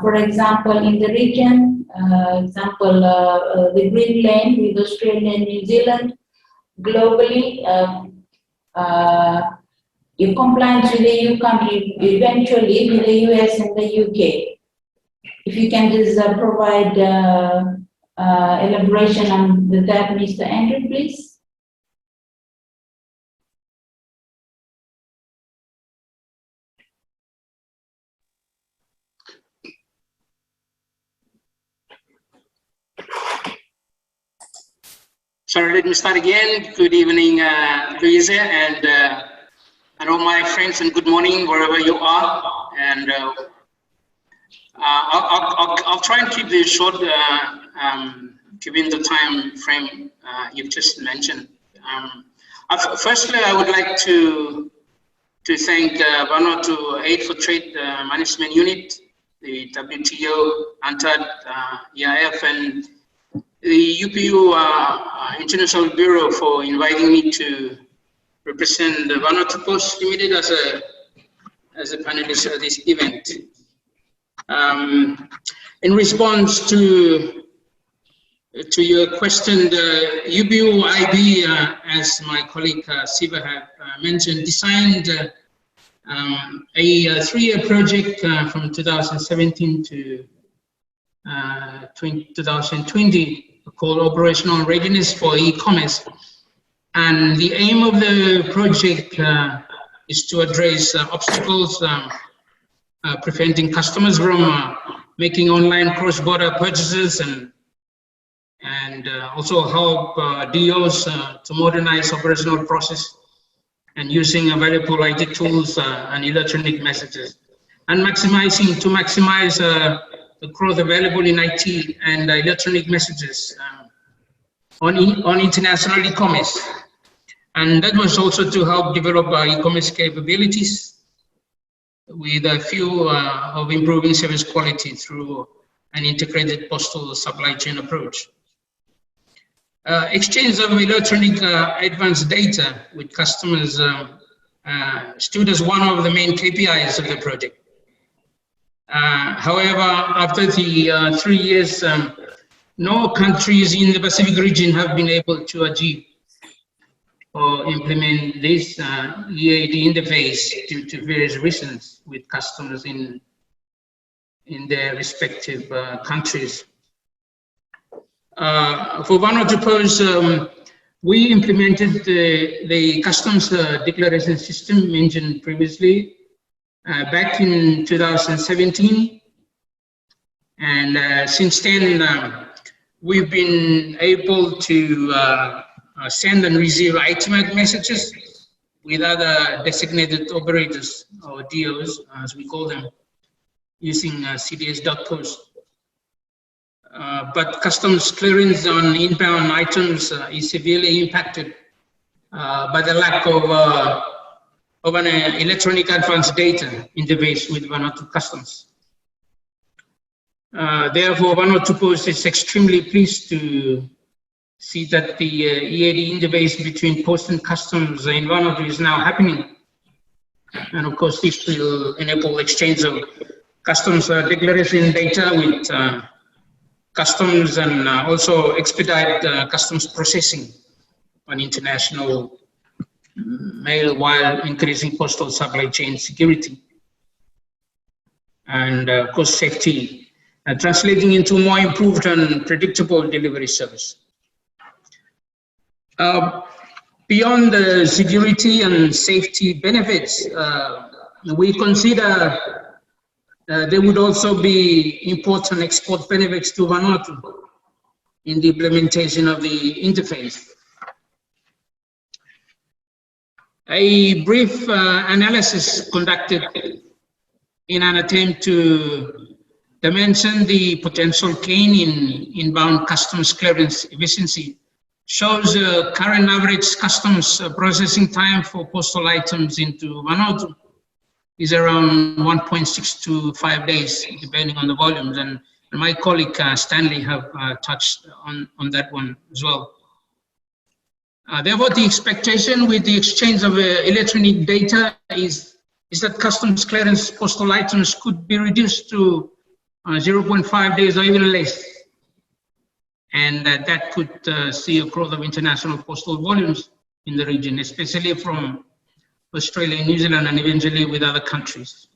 For example, in the region, the Green Lane with Australia and New Zealand, globally, in compliance with the EU country, eventually with the US and the UK. If you can just provide elaboration on that, Mr. Andrew, please. Sorry, let me start again. Good evening, Luisa, and all my friends, and good morning wherever you are. And I'll try and keep this short, given the time frame you've just mentioned. Firstly, I would like to thank Vanuatu Aid for Trade Management Unit, the WTO, UNCTAD, EIF, and the UPU International Bureau for inviting me to represent the Vanuatu Post Limited as a panelist at this event. In response to your question, the UPU IB, as my colleague Siva had mentioned, designed a 3-year project from 2017 to 2020 called Operational Readiness for E-commerce. And the aim of the project is to address obstacles preventing customers from making online cross-border purchases, and also help DOs to modernize operational process and using available IT tools and electronic messages, and maximize the growth available in IT and electronic messages on international e-commerce. And that was also to help develop e-commerce capabilities with a view of improving service quality through an integrated postal supply chain approach. Exchange of electronic advanced data with customers stood as one of the main KPIs of the project. However, after the 3 years, no countries in the Pacific region have been able to achieve or implement this EAD interface due to various reasons with customers in their respective countries. For Vanuatu Post, we implemented the customs declaration system mentioned previously back in 2017, and since then we've been able to send and receive item messages with other designated operators, or DOs as we call them, using CDS.post. But customs clearance on inbound items is severely impacted by the lack of an electronic advanced data interface with Vanuatu Customs. Therefore, Vanuatu Post is extremely pleased to see that the EAD interface between post and customs in Vanuatu is now happening. And of course, this will enable exchange of customs declaration data with customs and also expedite customs processing on international mail while increasing postal supply chain security and cost safety, translating into more improved and predictable delivery service. Beyond the security and safety benefits, we consider there would also be important export benefits to Vanuatu in the implementation of the interface. A brief analysis conducted in an attempt to dimension the potential gain in inbound customs clearance efficiency shows current average customs processing time for postal items into Vanuatu is around 1.6 to 5 days, depending on the volumes. And my colleague Stanley have touched on that one as well. Therefore, the expectation with the exchange of electronic data is that customs clearance postal items could be reduced to 0.5 days or even less. And that could see a growth of international postal volumes in the region, especially from Australia, New Zealand, and eventually with other countries.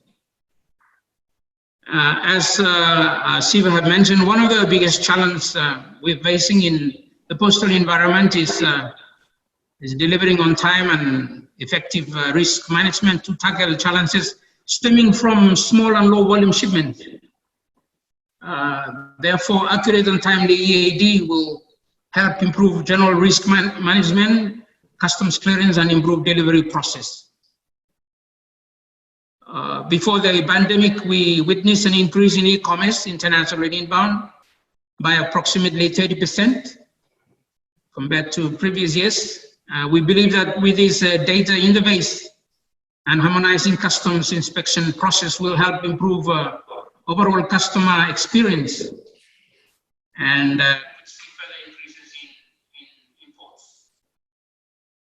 As Siva had mentioned, one of the biggest challenges we're facing in the postal environment is delivering on time and effective risk management to tackle challenges stemming from small and low volume shipments. Therefore, accurate and timely EAD will help improve general risk management, customs clearance, and improve delivery process. Before the pandemic, we witnessed an increase in e-commerce, international and inbound, by approximately 30% compared to previous years. We believe that with this data interface and harmonizing customs inspection process will help improve overall customer experience and see further increases in imports.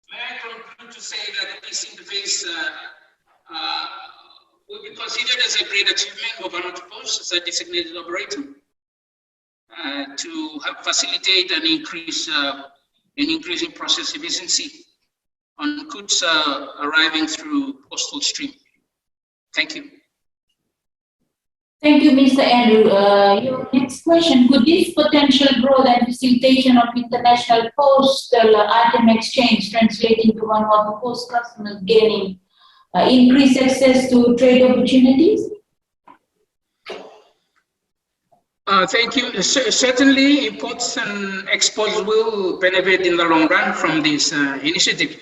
May I conclude to say that this interface will be considered as a great achievement of Vanuatu Post as a designated operator to help facilitate and increase in process efficiency on goods arriving through postal stream. Thank you. Thank you, Mr. Andrew. Your next question, could this potential growth and facilitation of international postal item exchange translate into Vanuatu Post customers gaining increased access to trade opportunities? Thank you. Certainly, imports and exports will benefit in the long run from this initiative.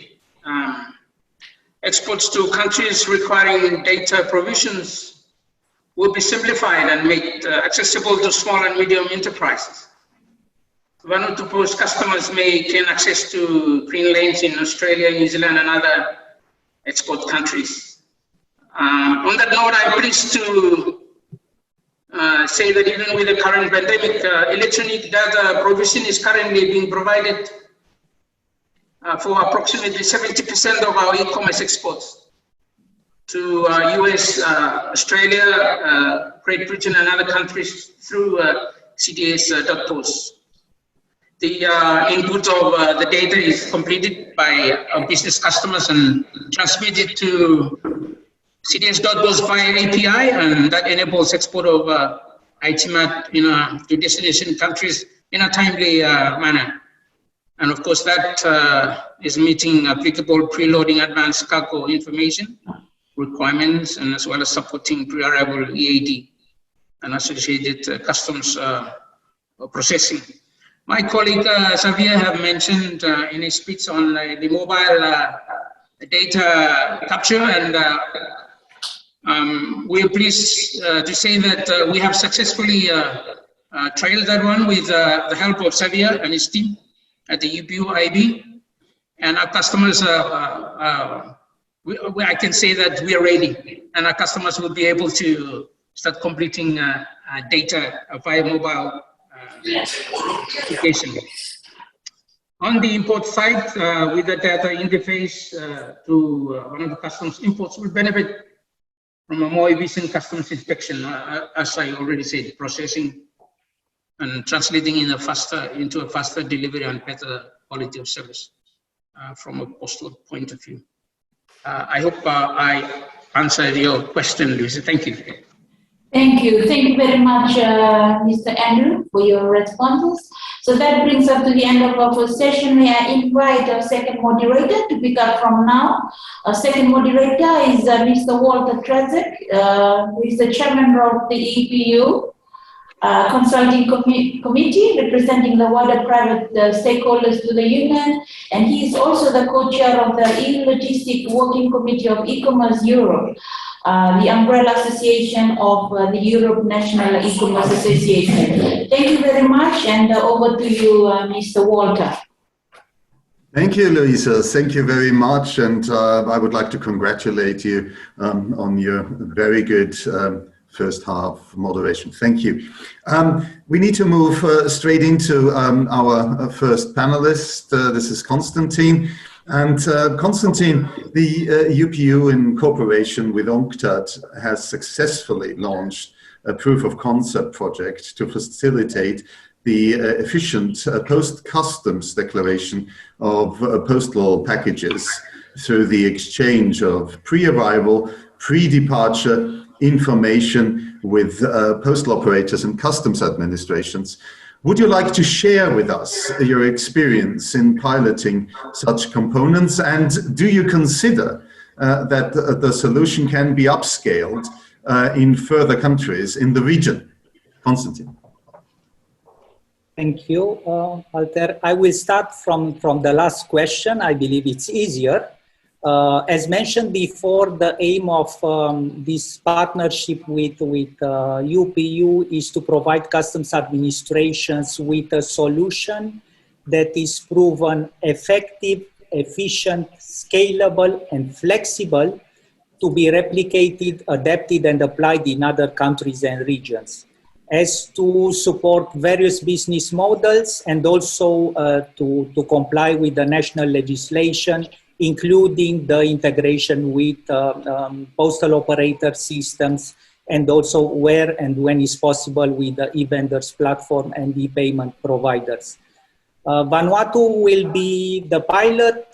Exports to countries requiring data provisions will be simplified and made accessible to small and medium enterprises. Vanuatu Post customers may gain access to green lanes in Australia, New Zealand, and other export countries. On that note, I'm pleased to say that even with the current pandemic, electronic data provision is currently being provided for approximately 70% of our e-commerce exports to US, Australia, Great Britain, and other countries through CDS.post. The input of the data is completed by our business customers and transmitted to CDS.post via API, and that enables export of ITMAT to destination countries in a timely manner. And of course, that is meeting applicable preloading advanced cargo information requirements, and as well as supporting pre-arrival EAD and associated customs processing. My colleague Xavier have mentioned in his speech on the mobile data capture, and we are pleased to say that we have successfully trialed that one with the help of Xavier and his team at the UPU IB, and our customers I can say that we are ready, and our customers will be able to start completing data via mobile application. On the import side, with the data interface to one of the customs imports will benefit from a more efficient customs inspection, as I already said, processing and translating into a faster delivery and better quality of service from a postal point of view. I hope I answered your question, Luisa. Thank you. Thank you. Thank you very much, Mr. Andrew, for your responses. So that brings us to the end of our first session. May I invite our second moderator to pick up from now. Our second moderator is Mr. Walter Trezek, who is the chairman of the EPU Consulting Committee, representing the wider private stakeholders to the union. And he is also the co-chair of the E-Logistic Working Committee of E-Commerce Europe, the umbrella association of the Europe National E-Commerce Association. Thank you very much, and over to you, Mr. Walter. Thank you, Luisa. Thank you very much, and I would like to congratulate you on your very good first half moderation. Thank you. We need to move straight into our first panelist. This is Konstantin. And Konstantin, the UPU in cooperation with UNCTAD has successfully launched a proof of concept project to facilitate the efficient post-customs declaration of postal packages through the exchange of pre-arrival, pre-departure information with postal operators and customs administrations. Would you like to share with us your experience in piloting such components, and do you consider that the solution can be upscaled in further countries in the region? Konstantin. Thank you, Walter. I will start from the last question. I believe it's easier. As mentioned before, the aim of this partnership with UPU is to provide customs administrations with a solution that is proven effective, efficient, scalable, and flexible to be replicated, adapted, and applied in other countries and regions, as to support various business models and also to comply with the national legislation, including the integration with postal operator systems, and also where and when is possible with the e-vendors platform and e-payment providers. Vanuatu will be the pilot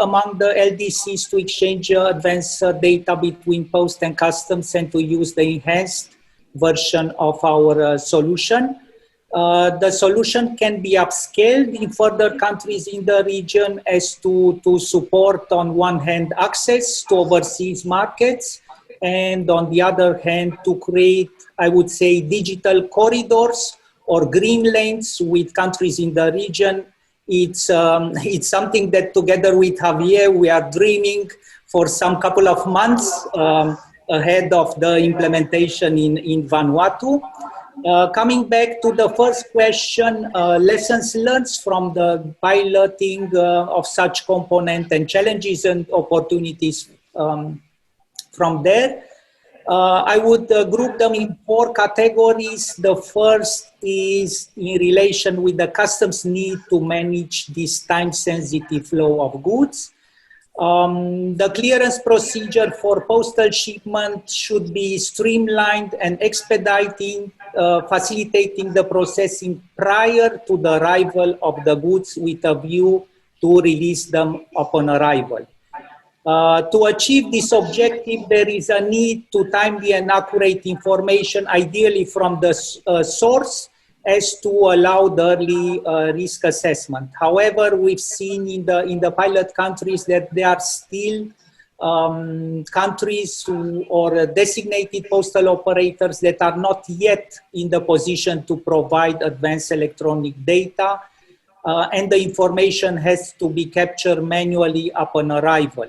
among the LDCs to exchange advanced data between post and customs and to use the enhanced version of our solution. The solution can be upscaled in further countries in the region as to support, on one hand, access to overseas markets, and on the other hand, to create, I would say, digital corridors or green lanes with countries in the region. It's something that together with Javier, we are dreaming for some couple of months ahead of the implementation in Vanuatu. Coming back to the first question, lessons learned from the piloting of such component and challenges and opportunities from there. I would group them in 4 categories. The first is in relation with the customs need to manage this time-sensitive flow of goods. The clearance procedure for postal shipment should be streamlined and expediting, facilitating the processing prior to the arrival of the goods with a view to release them upon arrival. To achieve this objective, there is a need to timely and accurate information, ideally from the source, as to allow the early risk assessment. However, we've seen in the pilot countries that there are still countries or designated postal operators that are not yet in the position to provide advanced electronic data, and the information has to be captured manually upon arrival.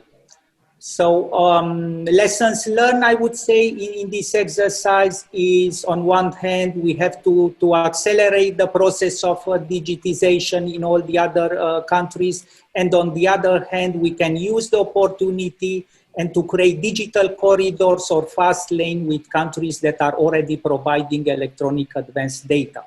So lessons learned, I would say, in this exercise is, on one hand, we have to accelerate the process of digitization in all the other countries. And on the other hand, we can use the opportunity and to create digital corridors or fast lane with countries that are already providing electronic advanced data.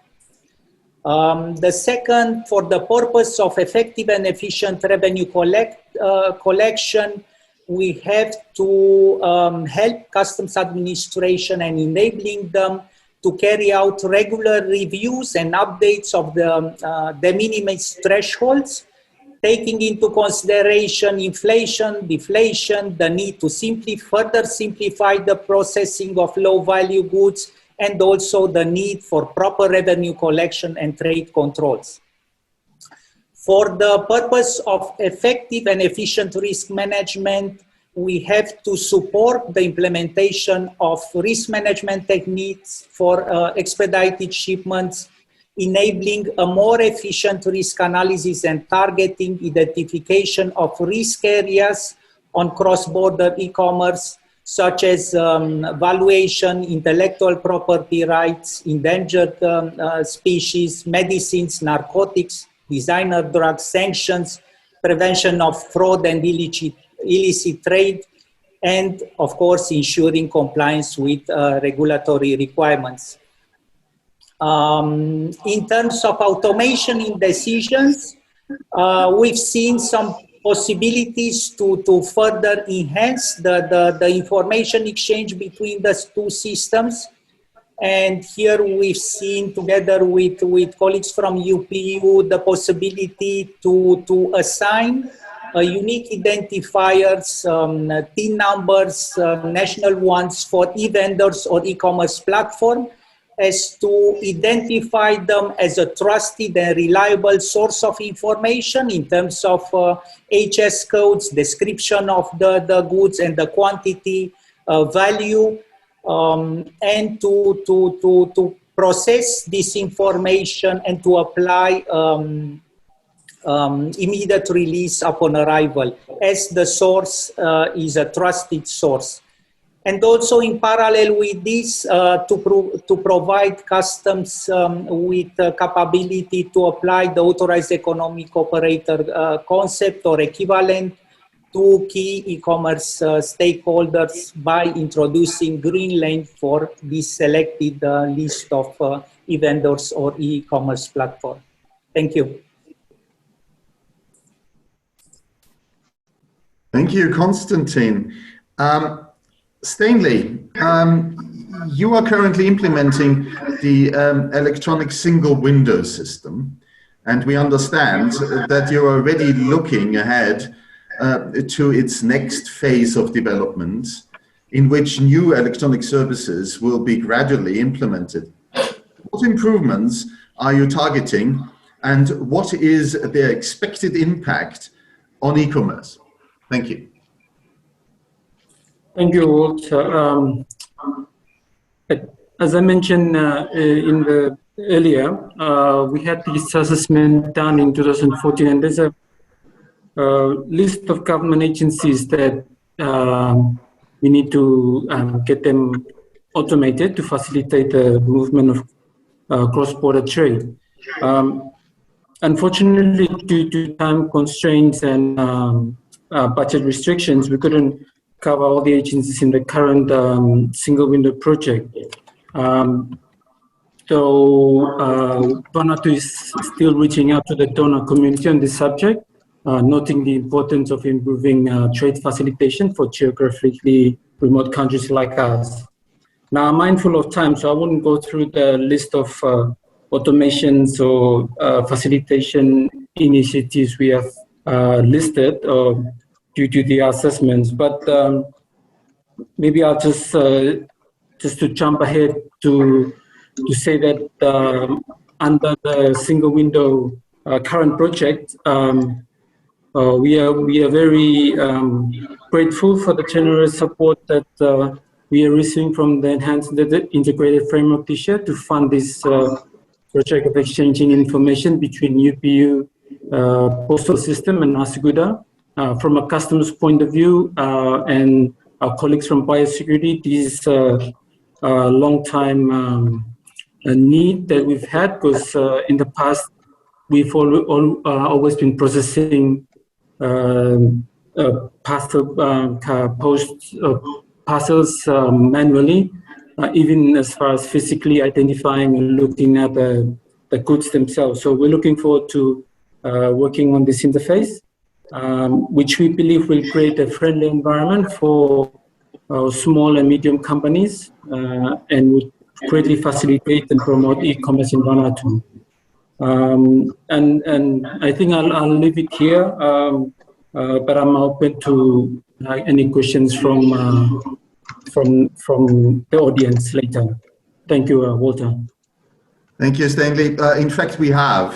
The second, for the purpose of effective and efficient revenue collection, we have to help customs administration and enabling them to carry out regular reviews and updates of the de minimis thresholds, taking into consideration inflation, deflation, the need to further simplify the processing of low-value goods, and also the need for proper revenue collection and trade controls. For the purpose of effective and efficient risk management, we have to support the implementation of risk management techniques for expedited shipments, enabling a more efficient risk analysis and targeting identification of risk areas on cross-border e-commerce, such as valuation, intellectual property rights, endangered species, medicines, narcotics, designer drugs, sanctions, prevention of fraud and illicit trade, and of course, ensuring compliance with regulatory requirements. In terms of automation in decisions, we've seen some possibilities to further enhance the information exchange between the two systems. And here we've seen, together with colleagues from UPU, the possibility to assign unique identifiers, TIN numbers, national ones for e-vendors or e-commerce platform, as to identify them as a trusted and reliable source of information in terms of HS codes, description of the goods and the quantity, value, and to process this information and to apply immediate release upon arrival, as the source is a trusted source. And also in parallel with this, to provide customs with capability to apply the authorized economic operator concept or equivalent to key e-commerce stakeholders by introducing green lane for this selected list of e-vendors or e-commerce platform. Thank you. Thank you, Konstantin. Stanley, you are currently implementing the electronic single window system, and we understand that you're already looking ahead to its next phase of development, in which new electronic services will be gradually implemented. What improvements are you targeting, and what is their expected impact on e-commerce? Thank you. Thank you, Walter. As I mentioned earlier, we had this assessment done in 2014, and there's a list of government agencies that we need to get them automated to facilitate the movement of cross-border trade. Unfortunately, due to time constraints and budget restrictions, we couldn't cover all the agencies in the current single window project. So Vanuatu is still reaching out to the donor community on this subject, noting the importance of improving trade facilitation for geographically remote countries like us. Now, I'm mindful of time, so I wouldn't go through the list of automations or facilitation initiatives we have listed due to the assessments, but maybe I'll just to jump ahead to say that under the single window current project, we are very grateful for the generous support that we are receiving from the Enhanced Integrated Framework this year to fund this project of exchanging information between UPU postal system and Nasiguda. From a customer's point of view, and our colleagues from biosecurity, this is a long-time need that we've had, because in the past, we've always been processing parcels manually, even as far as physically identifying and looking at the the goods themselves. So we're looking forward to working on this interface, which we believe will create a friendly environment for small and medium companies and would greatly facilitate and promote e-commerce in Vanuatu. And I think I'll leave it here, but I'm open to any questions from the audience later. Thank you, Walter. Thank you, Stanley. In fact, we have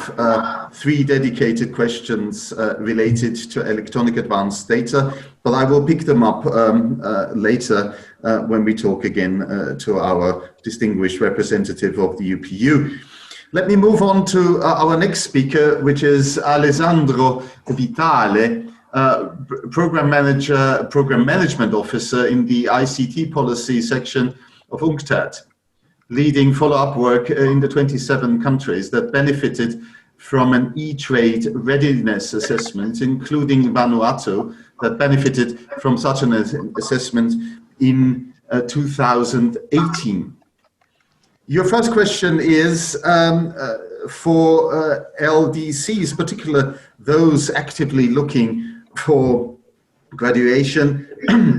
3 dedicated questions related to electronic advanced data, but I will pick them up later when we talk again to our distinguished representative of the UPU. Let me move on to our next speaker, which is Alessandro Vitale, Program Management Officer in the ICT Policy section of UNCTAD, leading follow-up work in the 27 countries that benefited from an e-trade readiness assessment, including Vanuatu, that benefited from such an assessment in 2018. Your first question is for LDCs, particularly those actively looking for graduation,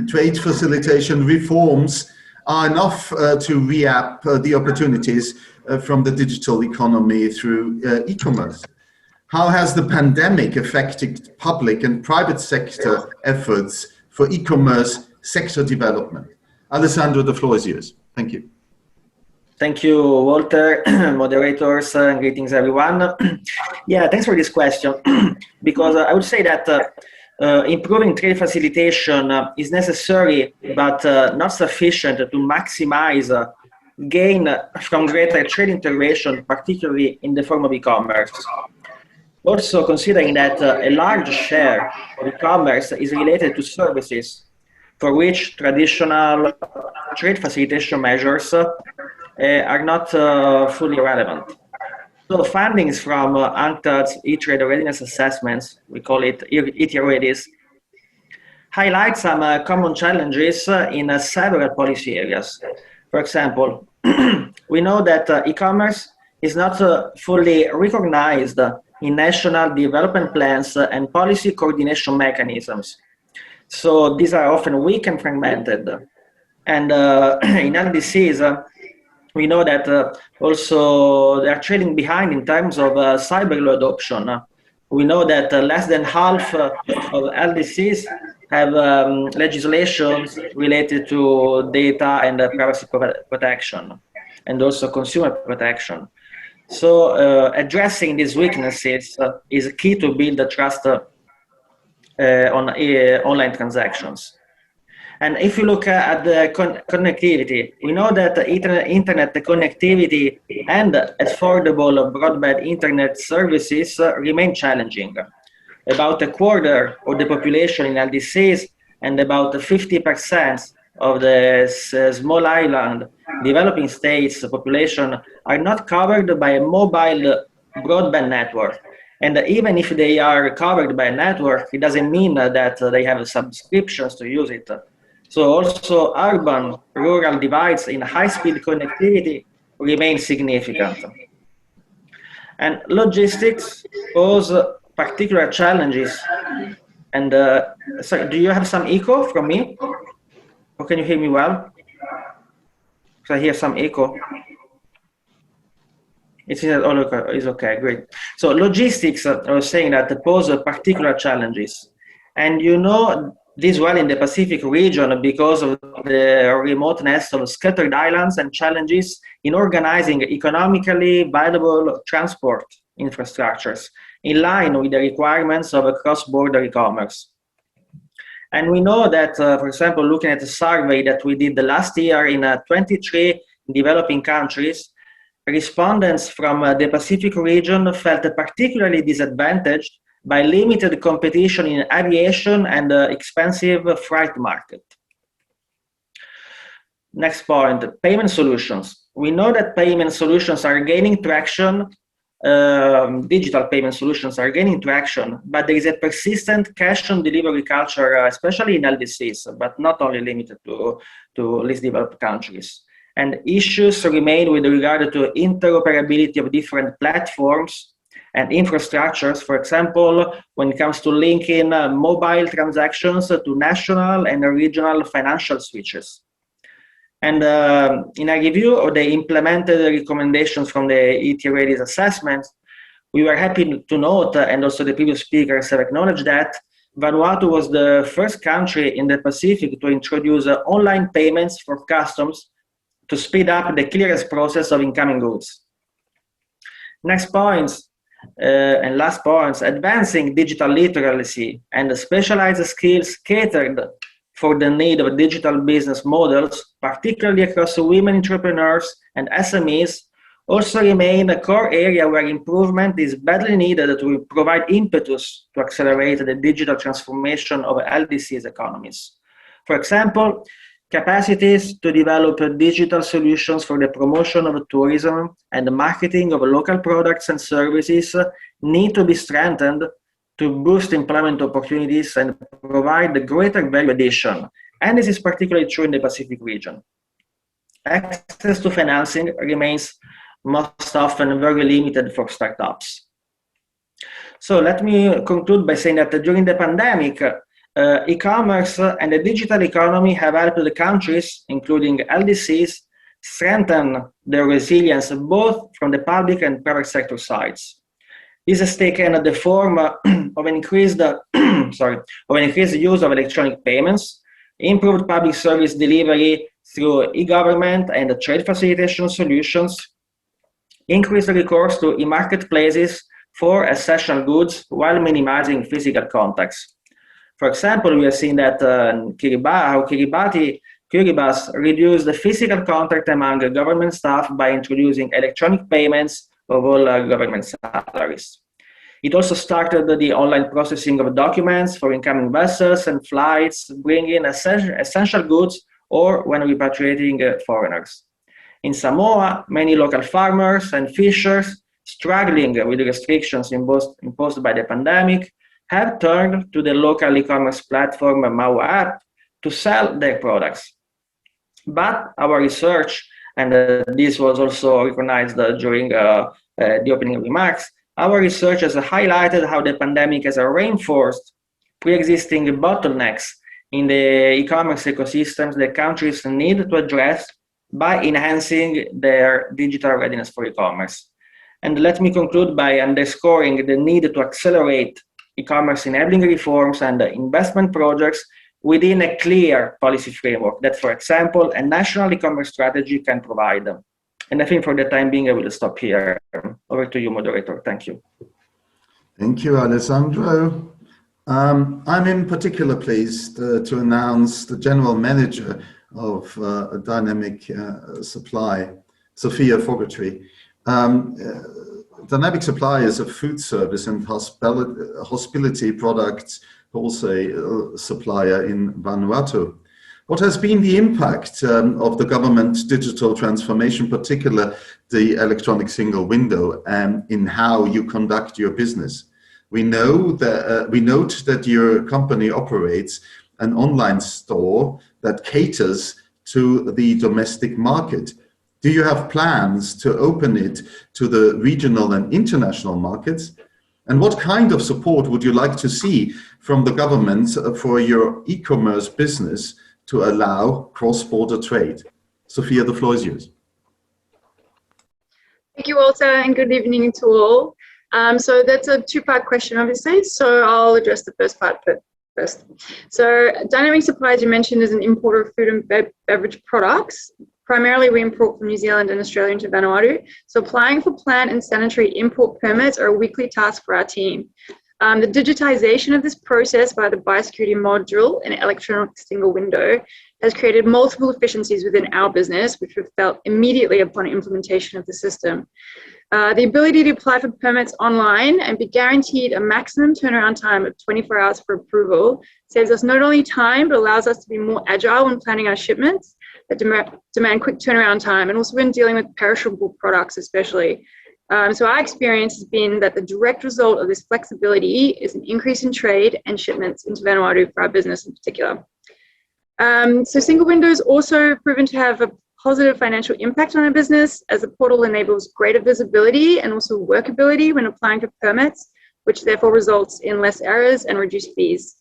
trade facilitation reforms are enough to re-up the opportunities from the digital economy through e-commerce. How has the pandemic affected public and private sector efforts for e-commerce sector development? Alessandro, the floor is yours. Thank you. Thank you, Walter, moderators, and greetings, everyone. Yeah, thanks for this question, because I would say that improving trade facilitation is necessary, but not sufficient to maximize gain from greater trade integration, particularly in the form of e-commerce. Also, considering that a large share of e-commerce is related to services for which traditional trade facilitation measures are not fully relevant. So fundings from UNCTAD's e-trade readiness assessments, we call it ETReadis, highlight some common challenges in several policy areas. For example, we know that e-commerce is not fully recognized in national development plans and policy coordination mechanisms. So these are often weak and fragmented. And in LDCs, we know that also they are trailing behind in terms of cyber law adoption. We know that less than half of LDCs have legislations related to data and privacy protection, and also consumer protection. So addressing these weaknesses is key to build the trust on online transactions. And if you look at the connectivity, we know that internet connectivity and affordable broadband internet services remain challenging. About a quarter of the population in LDCs and about 50% of the small island developing states population are not covered by a mobile broadband network. And even if they are covered by a network, it doesn't mean that they have subscriptions to use it. So also urban-rural divides in high-speed connectivity remain significant. And logistics pose particular challenges. And sorry, do you have some echo from me? Or can you hear me well? So I hear some echo. It's all okay. It's okay, great. So logistics, I was saying that pose particular challenges. And you know this well in the Pacific region because of the remoteness of scattered islands and challenges in organizing economically viable transport infrastructures in line with the requirements of cross-border e-commerce. And we know that, for example, looking at the survey that we did the last year in 23 developing countries, respondents from the Pacific region felt particularly disadvantaged by limited competition in aviation and expensive freight market. Next point, payment solutions. We know that payment solutions are gaining traction, digital payment solutions are gaining traction, but there is a persistent cash on delivery culture, especially in LDCs, but not only limited to least developed countries. and issues remain with regard to interoperability of different platforms and infrastructures, for example, when it comes to linking mobile transactions to national and regional financial switches. And in a review of the implemented recommendations from the ET-READY's assessment, we were happy to note, and also the previous speakers have acknowledged, that Vanuatu was the first country in the Pacific to introduce online payments for customs to speed up the clearance process of incoming goods. Next points, and last points, advancing digital literacy and specialized skills catered for the need of digital business models, particularly across women entrepreneurs and SMEs, also remain a core area where improvement is badly needed to provide impetus to accelerate the digital transformation of LDC's economies. For example, capacities to develop digital solutions for the promotion of tourism and the marketing of local products and services need to be strengthened to boost employment opportunities and provide the greater value addition. And this is particularly true in the Pacific region. Access to financing remains most often very limited for startups. So let me conclude by saying that during the pandemic, e-commerce and the digital economy have helped the countries, including LDCs, strengthen their resilience both from the public and private sector sides. This has taken the form of an increased use of electronic payments, improved public service delivery through e-government and trade facilitation solutions, increased recourse to e-marketplaces for essential goods while minimizing physical contacts. For example, we have seen that Kiribati reduced the physical contact among government staff by introducing electronic payments of all government salaries. It also started the online processing of documents for incoming vessels and flights, bringing essential goods or when repatriating foreigners. In Samoa, many local farmers and fishers struggling with the restrictions imposed by the pandemic have turned to the local e-commerce platform Mau app to sell their products. But our research, and this was also recognized during the opening remarks, our research has highlighted how the pandemic has reinforced pre-existing bottlenecks in the e-commerce ecosystems that countries need to address by enhancing their digital readiness for e-commerce. And let me conclude by underscoring the need to accelerate e-commerce enabling reforms and investment projects within a clear policy framework that, for example, a national e-commerce strategy can provide them. And I think for the time being, I will stop here. Over to you, moderator. Thank you. Thank you, Alessandro. I'm in particular pleased to announce the General Manager of Dynamic Supply, Sophia Fogarty. Dynamic Supply is a food service and hospitality products wholesale supplier in Vanuatu. What has been the impact of the government digital transformation, particularly the electronic single window, in how you conduct your business? We note that your company operates an online store that caters to the domestic market. Do you have plans to open it to the regional and international markets? And what kind of support would you like to see from the government for your e-commerce business to allow cross-border trade? Sophia, the floor is yours. Thank you, Walter, and good evening to all. So that's a two-part question, obviously, so I'll address the first part first. So Dynamic Supply, as you mentioned, is an importer of food and beverage products. Primarily, we import from New Zealand and Australia into Vanuatu. So applying for plant and sanitary import permits are a weekly task for our team. The digitization of this process by the biosecurity module and electronic single window has created multiple efficiencies within our business, which we've felt immediately upon implementation of the system. The ability to apply for permits online and be guaranteed a maximum turnaround time of 24 hours for approval saves us not only time, but allows us to be more agile when planning our shipments that demand quick turnaround time, and also when dealing with perishable products especially. So our experience has been that the direct result of this flexibility is an increase in trade and shipments into Vanuatu for our business in particular. So single windows also proven to have a positive financial impact on our business, as the portal enables greater visibility and also workability when applying for permits, which therefore results in less errors and reduced fees.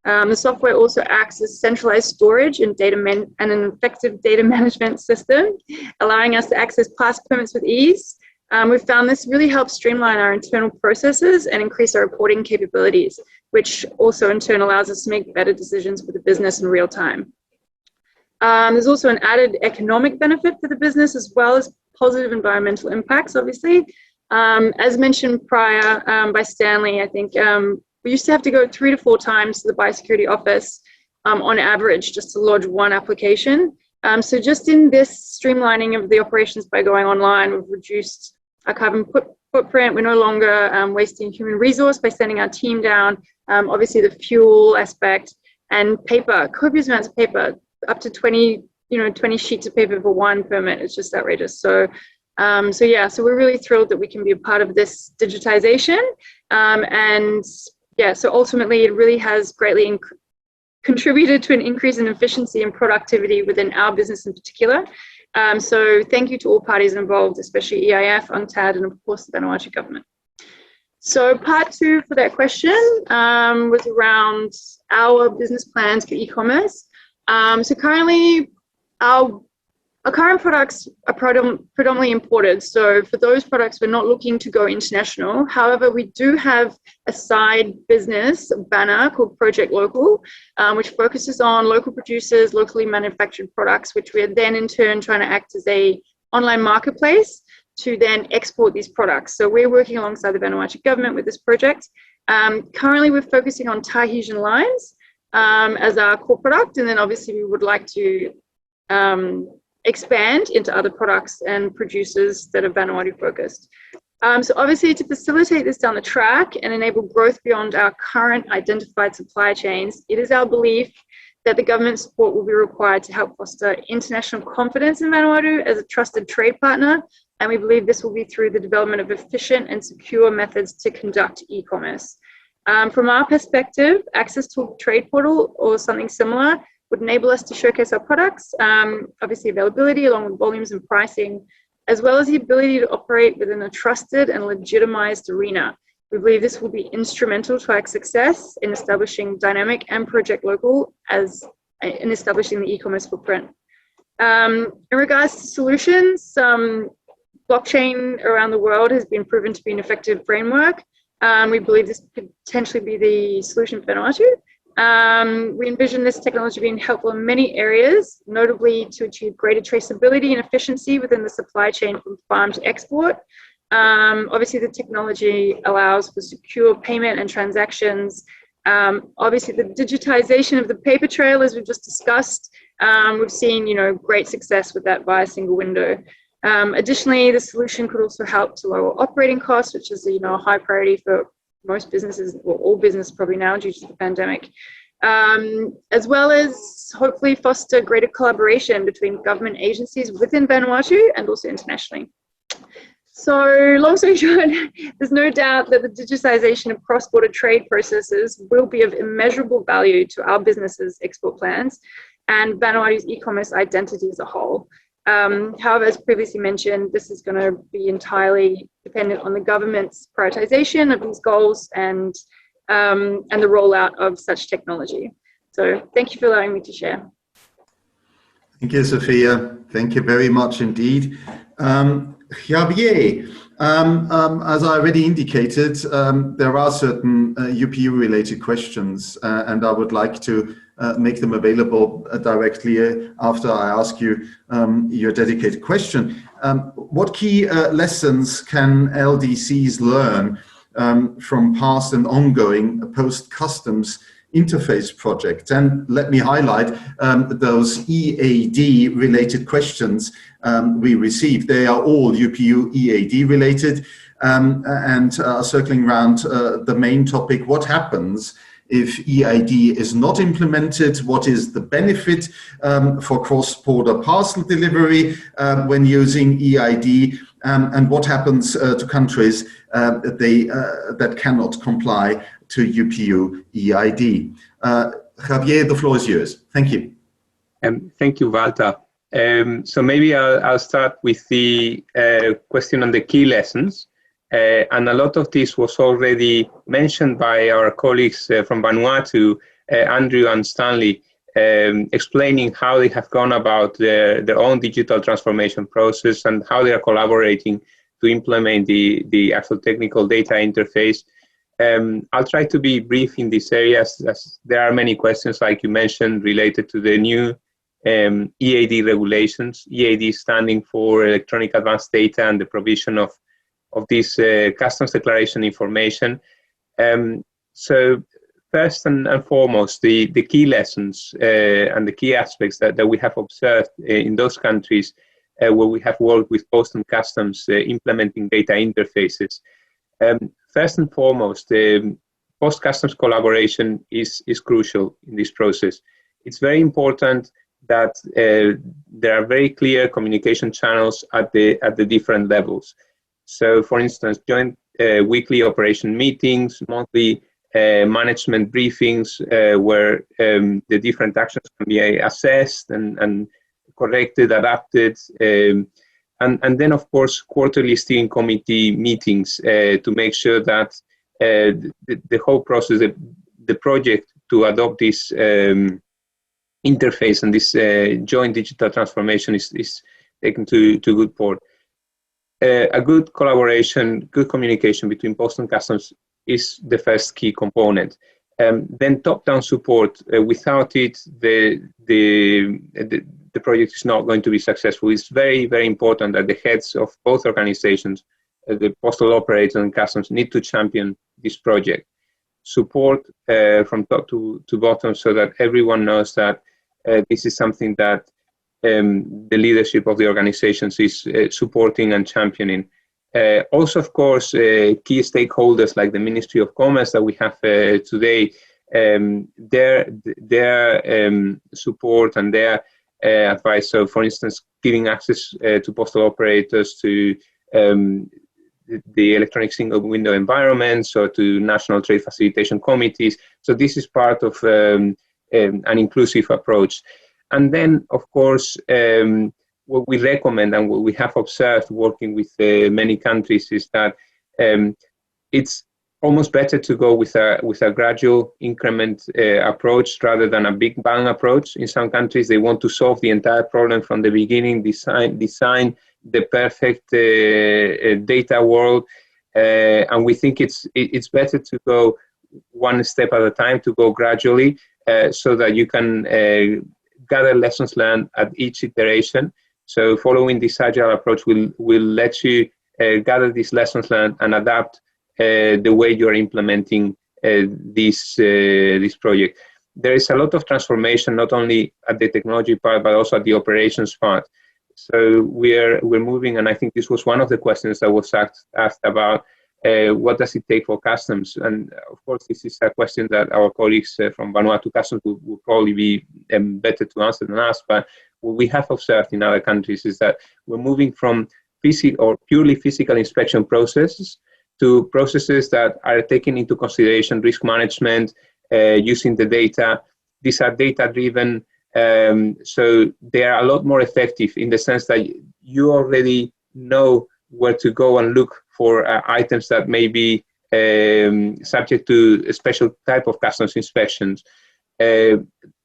The software also acts as centralized storage and and an effective data management system, allowing us to access past permits with ease. We've found this really helps streamline our internal processes and increase our reporting capabilities, which also in turn allows us to make better decisions for the business in real time. There's also an added economic benefit for the business, as well as positive environmental impacts, obviously. As mentioned prior by Stanley, I think we used to have to go 3 to 4 times to the biosecurity office on average just to lodge one application. So just in this streamlining of the operations by going online, we've reduced our carbon footprint. We're no longer wasting human resource by sending our team down. Obviously the fuel aspect and paper, copious amounts of paper, up to 20 sheets of paper for one permit. It's just outrageous. So we're really thrilled that we can be a part of this digitization. So ultimately it really has greatly contributed to an increase in efficiency and productivity within our business in particular. So thank you to all parties involved, especially EIF, UNCTAD, and of course the Vanuatu government. So part 2 for that question was around our business plans for e-commerce. So currently our current products are predominantly imported. So for those products, we're not looking to go international. However, we do have a side business banner called Project Local, which focuses on local producers, locally manufactured products, which we are then in turn trying to act as a online marketplace to then export these products. So we're working alongside the Vanuatu government with this project. Currently, we're focusing on Tahitian lines as our core product. And then obviously we would like to expand into other products and producers that are Vanuatu focused. So obviously to facilitate this down the track and enable growth beyond our current identified supply chains, it is our belief that the government support will be required to help foster international confidence in Vanuatu as a trusted trade partner. And we believe this will be through the development of efficient and secure methods to conduct e-commerce. From our perspective, access to a trade portal or something similar would enable us to showcase our products, obviously availability along with volumes and pricing, as well as the ability to operate within a trusted and legitimized arena. We believe this will be instrumental to our success in establishing Dynamic and Project Local in establishing the e-commerce footprint. In regards to solutions, blockchain around the world has been proven to be an effective framework. We believe this could potentially be the solution for Vanuatu. We envision this technology being helpful in many areas, notably to achieve greater traceability and efficiency within the supply chain from farm to export. Obviously, the technology allows for secure payment and transactions. Obviously, the digitization of the paper trail, as we've just discussed, we've seen, great success with that via single window. Additionally, the solution could also help to lower operating costs, which is, a high priority for most businesses, or all business probably now due to the pandemic, as well as hopefully foster greater collaboration between government agencies within Vanuatu and also internationally. So long story short, there's no doubt that the digitization of cross-border trade processes will be of immeasurable value to our businesses' export plans and Vanuatu's e-commerce identity as a whole. However, as previously mentioned, this is going to be entirely dependent on the government's prioritization of these goals and the rollout of such technology. So thank you for allowing me to share. Thank you, Sophia. Thank you very much indeed. Javier, as I already indicated, there are certain UPU-related questions, and I would like to make them available directly after I ask you your dedicated question. What key lessons can LDCs learn from past and ongoing post-customs interface projects? And let me highlight those EAD related questions we received. They are all UPU EAD related and circling around the main topic: what happens if EID is not implemented? What is the benefit for cross-border parcel delivery when using EID? And what happens to countries that cannot comply to UPU EID? Javier, the floor is yours. Thank you. Thank you, Walter. So maybe I'll start with the question on the key lessons. And a lot of this was already mentioned by our colleagues from Vanuatu, Andrew and Stanley, explaining how they have gone about their own digital transformation process and how they are collaborating to implement the actual technical data interface. I'll try to be brief in this area, as there are many questions, like you mentioned, related to the new EAD regulations, EAD standing for Electronic Advanced Data and the provision of this customs declaration information. So first and foremost, the key lessons and the key aspects that we have observed in those countries where we have worked with Post and Customs implementing data interfaces. First and foremost, post-customs collaboration is crucial in this process. It's very important that there are very clear communication channels at the different levels. So, for instance, joint weekly operation meetings, monthly management briefings, where the different actions can be assessed and corrected, adapted, and then, of course, quarterly steering committee meetings to make sure that the whole process, the project to adopt this interface and this joint digital transformation is taken to good port. A good collaboration, good communication between Post and Customs is the first key component. Then top-down support. Without it, the project is not going to be successful. It's very, very important that the heads of both organizations, the postal operator and customs, need to champion this project. Support from top to bottom, so that everyone knows that this is something that the leadership of the organizations is supporting and championing. Also, of course, key stakeholders like the Ministry of Commerce that we have today, their support and their advice. So, for instance, giving access to postal operators to the electronic single window environments or to national trade facilitation committees. So this is part of an inclusive approach. And then, of course, what we recommend and what we have observed working with many countries is that it's almost better to go with a gradual increment approach rather than a big bang approach. In some countries, they want to solve the entire problem from the beginning, design the perfect data world, and we think it's better to go one step at a time, to go gradually, so that you can gather lessons learned at each iteration. So following this agile approach will let you gather these lessons learned and adapt the way you're implementing this project. There is a lot of transformation, not only at the technology part, but also at the operations part. So we're moving, and I think this was one of the questions that was asked about what does it take for customs? And of course, this is a question that our colleagues from Vanuatu Customs will probably be better to answer than us. But what we have observed in other countries is that we're moving from purely physical inspection processes to processes that are taking into consideration risk management, using the data. These are data-driven, so they are a lot more effective in the sense that you already know where to go and look for items that may be subject to a special type of customs inspections.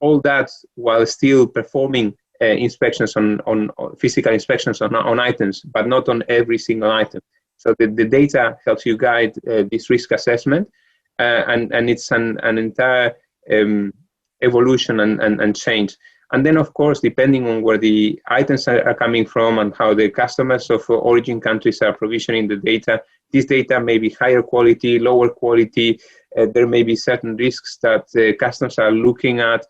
All that while still performing inspections on physical inspections on items, but not on every single item. So the data helps you guide this risk assessment, and it's an entire evolution and change. And then, of course, depending on where the items are coming from and how the customers of origin countries are provisioning the data, this data may be higher quality, lower quality. There may be certain risks that customs are looking at.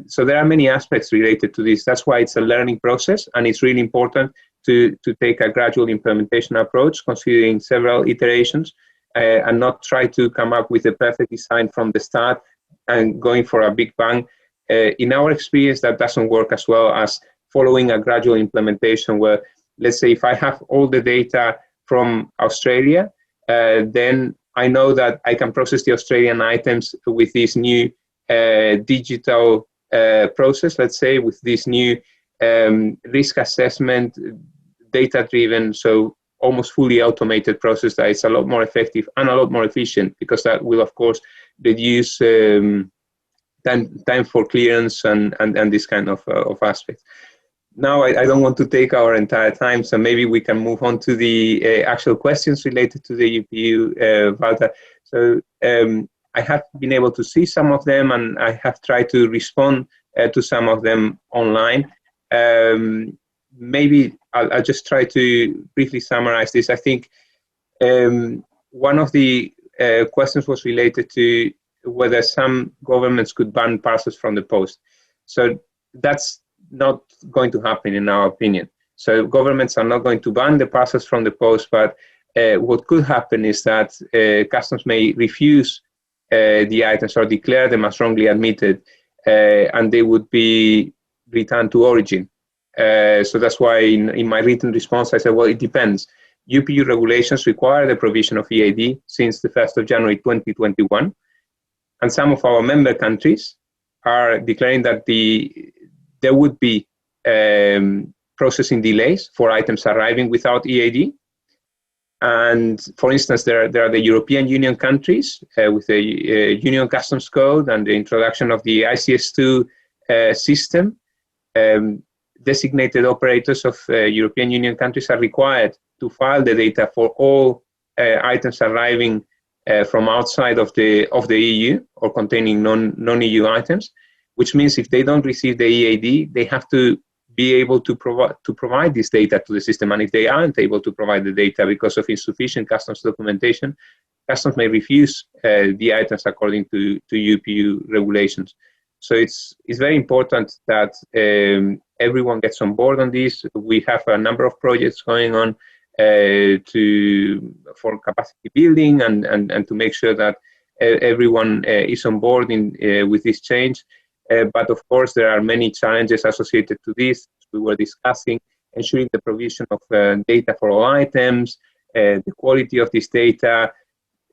So there are many aspects related to this. That's why it's a learning process, and it's really important to take a gradual implementation approach, considering several iterations, and not try to come up with a perfect design from the start and going for a big bang. In our experience, that doesn't work as well as following a gradual implementation where, let's say, if I have all the data from Australia, then I know that I can process the Australian items with this new digital process, let's say, with this new risk assessment, data-driven, so almost fully automated process that is a lot more effective and a lot more efficient, because that will, of course, reduce time for clearance and this kind of aspects. Now, I don't want to take our entire time, so maybe we can move on to the actual questions related to the UPU, Walter. So I have been able to see some of them, and I have tried to respond to some of them online. Maybe I'll just try to briefly summarize this. I think one of the questions was related to whether some governments could ban parcels from the post. So that's not going to happen, in our opinion. So governments are not going to ban the parcels from the post, but what could happen is that customs may refuse the items or declare them as wrongly admitted, and they would be returned to origin. So that's why in my written response, I said, well, it depends. UPU regulations require the provision of EAD since the 1st of January 2021. And some of our member countries are declaring that there would be processing delays for items arriving without EAD. And for instance, there are the European Union countries with the Union Customs Code and the introduction of the ICS2 system. Designated operators of European Union countries are required to file the data for all items arriving from outside of the EU or containing non-EU items, which means if they don't receive the EAD, they have to be able to provide this data to the system. And if they aren't able to provide the data because of insufficient customs documentation, customs may refuse the items according to UPU regulations. So it's very important that everyone gets on board on this. We have a number of projects going on for capacity building and to make sure that everyone is on board with this change. But of course, there are many challenges associated to this. We were discussing ensuring the provision of data for all items, the quality of this data,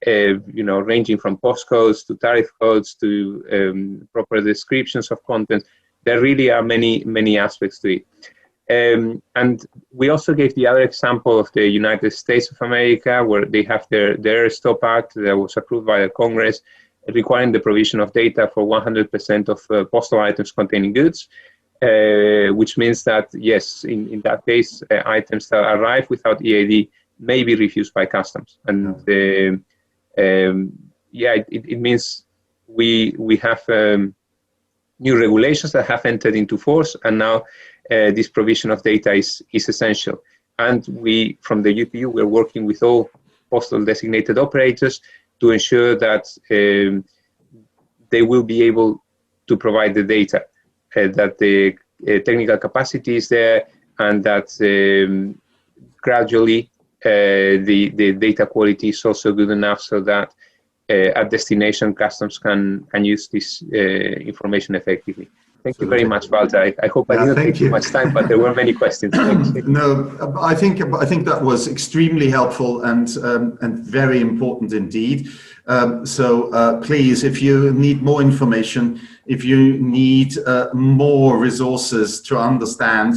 ranging from postcodes to tariff codes to proper descriptions of content. There really are many aspects to it. And we also gave the other example of the United States of America, where they have their STOP Act that was approved by the Congress, requiring the provision of data for 100% of postal items containing goods, which means that, yes, in that case, items that arrive without EAD may be refused by customs. And it means we have new regulations that have entered into force, and now this provision of data is essential. And we, from the UPU, we're working with all postal designated operators to ensure that they will be able to provide the data, that the technical capacity is there, and that gradually the data quality is also good enough so that at destination customs can use this information effectively. Thank you very much, Walter. I hope I didn't take too much time, but there were many questions. No, I think that was extremely helpful and very important indeed. So please, if you need more information, if you need more resources to understand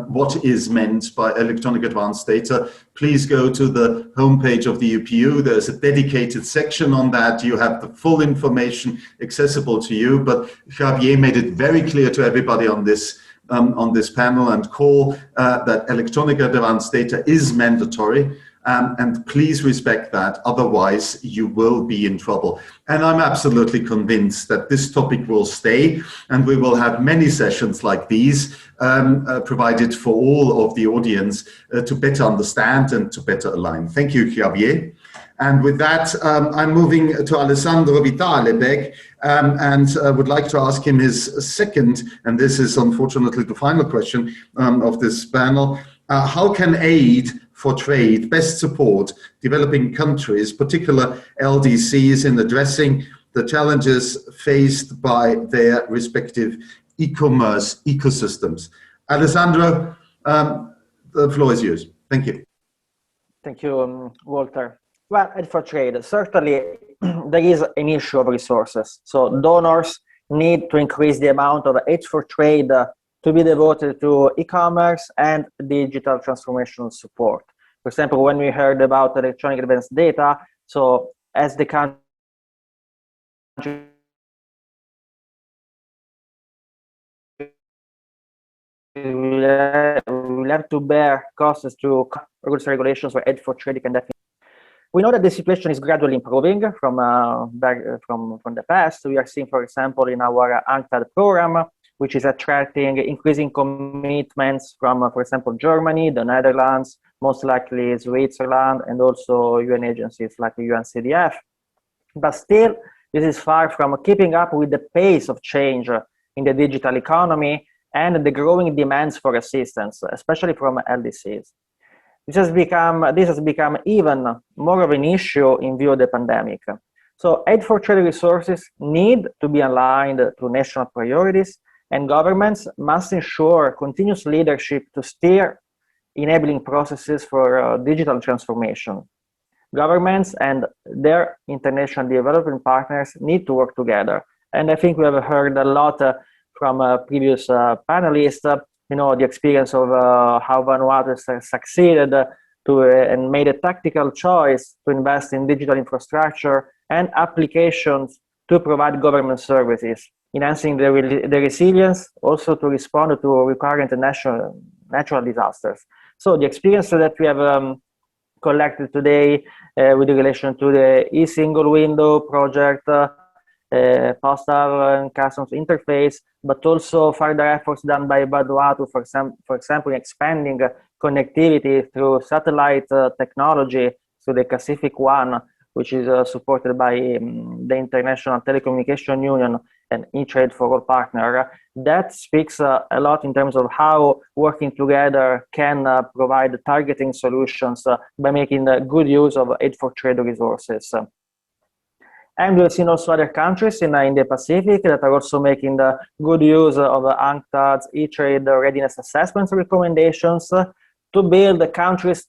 what is meant by electronic advanced data, please go to the homepage of the UPU. There's a dedicated section on that. You have the full information accessible to you. But Javier made it very clear to everybody on this panel and call that electronic advanced data is mandatory. And please respect that, otherwise you will be in trouble. And I'm absolutely convinced that this topic will stay, and we will have many sessions like these provided for all of the audience to better understand and to better align. Thank you, Javier. And with that, I'm moving to Alessandro Vitalebeg and would like to ask him his second, and this is unfortunately the final question of this panel. How can aid for trade best support developing countries, particular LDCs, in addressing the challenges faced by their respective e-commerce ecosystems? Alessandro, the floor is yours. Thank you. Thank you, Walter. Well, aid for trade, certainly there is an issue of resources. So donors need to increase the amount of aid for trade to be devoted to e-commerce and digital transformation support. For example, when we heard about electronic evidence data, so as the country will have to bear costs to regulations for aid for trading and definitely. We know that the situation is gradually improving from the past. We are seeing, for example, in our UNCTAD program, which is attracting increasing commitments from, for example, Germany, the Netherlands, most likely Switzerland, and also UN agencies like the UNCDF. But still, this is far from keeping up with the pace of change in the digital economy and the growing demands for assistance, especially from LDCs. This has become even more of an issue in view of the pandemic. So aid for trade resources need to be aligned to national priorities, and governments must ensure continuous leadership to steer enabling processes for digital transformation. Governments and their international development partners need to work together. And I think we have heard a lot from previous panelists, the experience of how Vanuatu succeeded and made a tactical choice to invest in digital infrastructure and applications to provide government services, enhancing the resilience also to respond to recurrent natural disasters. So the experience that we have collected today with relation to the e-single window project, postal and customs interface, but also further efforts done by Vanuatu, for example, in expanding connectivity through satellite technology to the Pacific One, which is supported by the International Telecommunication Union and E-Trade for All partner. That speaks a lot in terms of how working together can provide targeting solutions by making good use of aid for trade resources. And we've seen also other countries in the Pacific that are also making the good use of UNCTAD's e-trade readiness assessments recommendations to build the countries'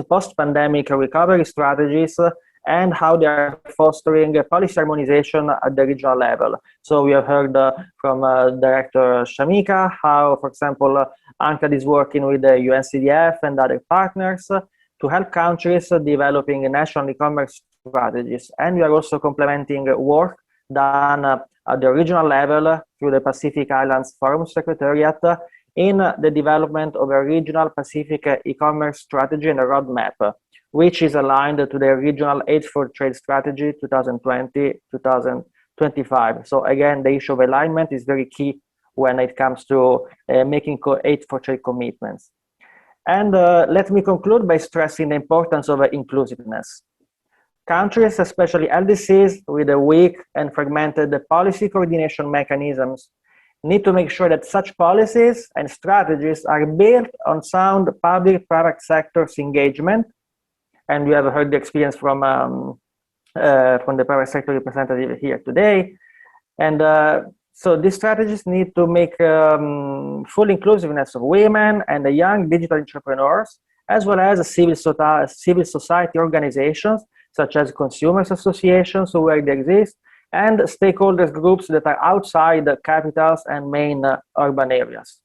post-pandemic recovery strategies and how they are fostering policy harmonization at the regional level. So we have heard from Director Shamika how, for example, UNCTAD is working with the UNCDF and other partners to help countries developing national e-commerce strategies. And we are also complementing work done at the regional level through the Pacific Islands Forum Secretariat in the development of a regional Pacific e-commerce strategy and a roadmap, which is aligned to the regional aid for trade strategy 2020-2025. So again, the issue of alignment is very key when it comes to making aid for trade commitments. And let me conclude by stressing the importance of inclusiveness. Countries, especially LDCs with a weak and fragmented policy coordination mechanisms, need to make sure that such policies and strategies are built on sound public-private sectors engagement. And we have heard the experience from the private sector representative here today. And so these strategies need to make full inclusiveness of women and the young digital entrepreneurs, as well as civil society organizations, such as consumers associations where they exist, and stakeholders groups that are outside the capitals and main urban areas.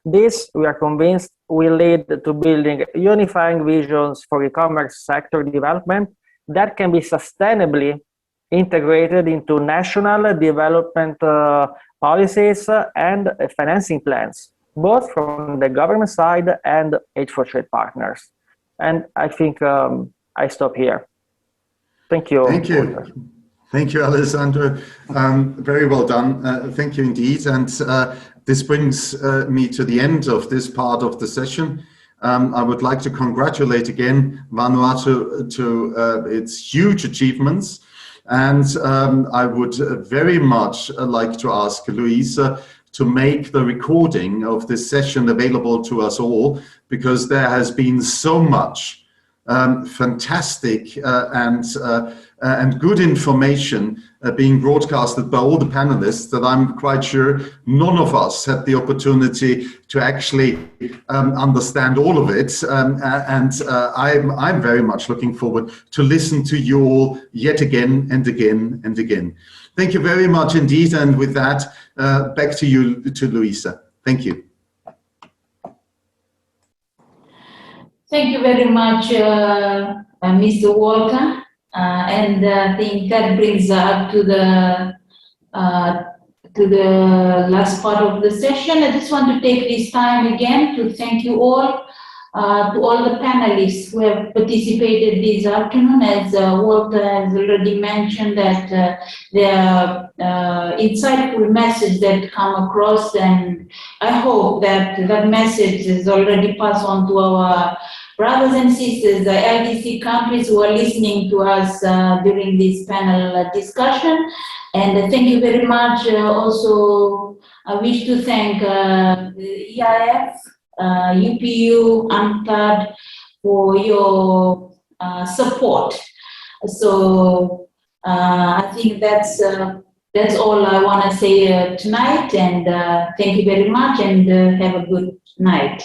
This, we are convinced, will lead to building unifying visions for e-commerce sector development that can be sustainably integrated into national development policies and financing plans, both from the government side and aid for trade partners. And I think I stop here. Thank you. Thank you. Thank you, Alessandro. Very well done. Thank you indeed. And this brings me to the end of this part of the session. I would like to congratulate again Vanuatu to its huge achievements. And I would very much like to ask Luisa to make the recording of this session available to us all, because there has been so much fantastic and good information being broadcasted by all the panelists that I'm quite sure none of us had the opportunity to actually understand all of it. I'm very much looking forward to listen to you all yet again and again and again. Thank you very much indeed. And with that, back to you, to Luisa. Thank you. Thank you very much, Mr. Walter. And I think that brings us to the last part of the session. I just want to take this time again to thank you all, to all the panelists who have participated this afternoon. As Walter has already mentioned, that their insightful message that come across, and I hope that that message is already passed on to our brothers and sisters, the LDC countries who are listening to us during this panel discussion. And thank you very much. Also, I wish to thank the EIF, UPU, UNCTAD for your support. So I think that's all I want to say tonight. And thank you very much, and have a good night.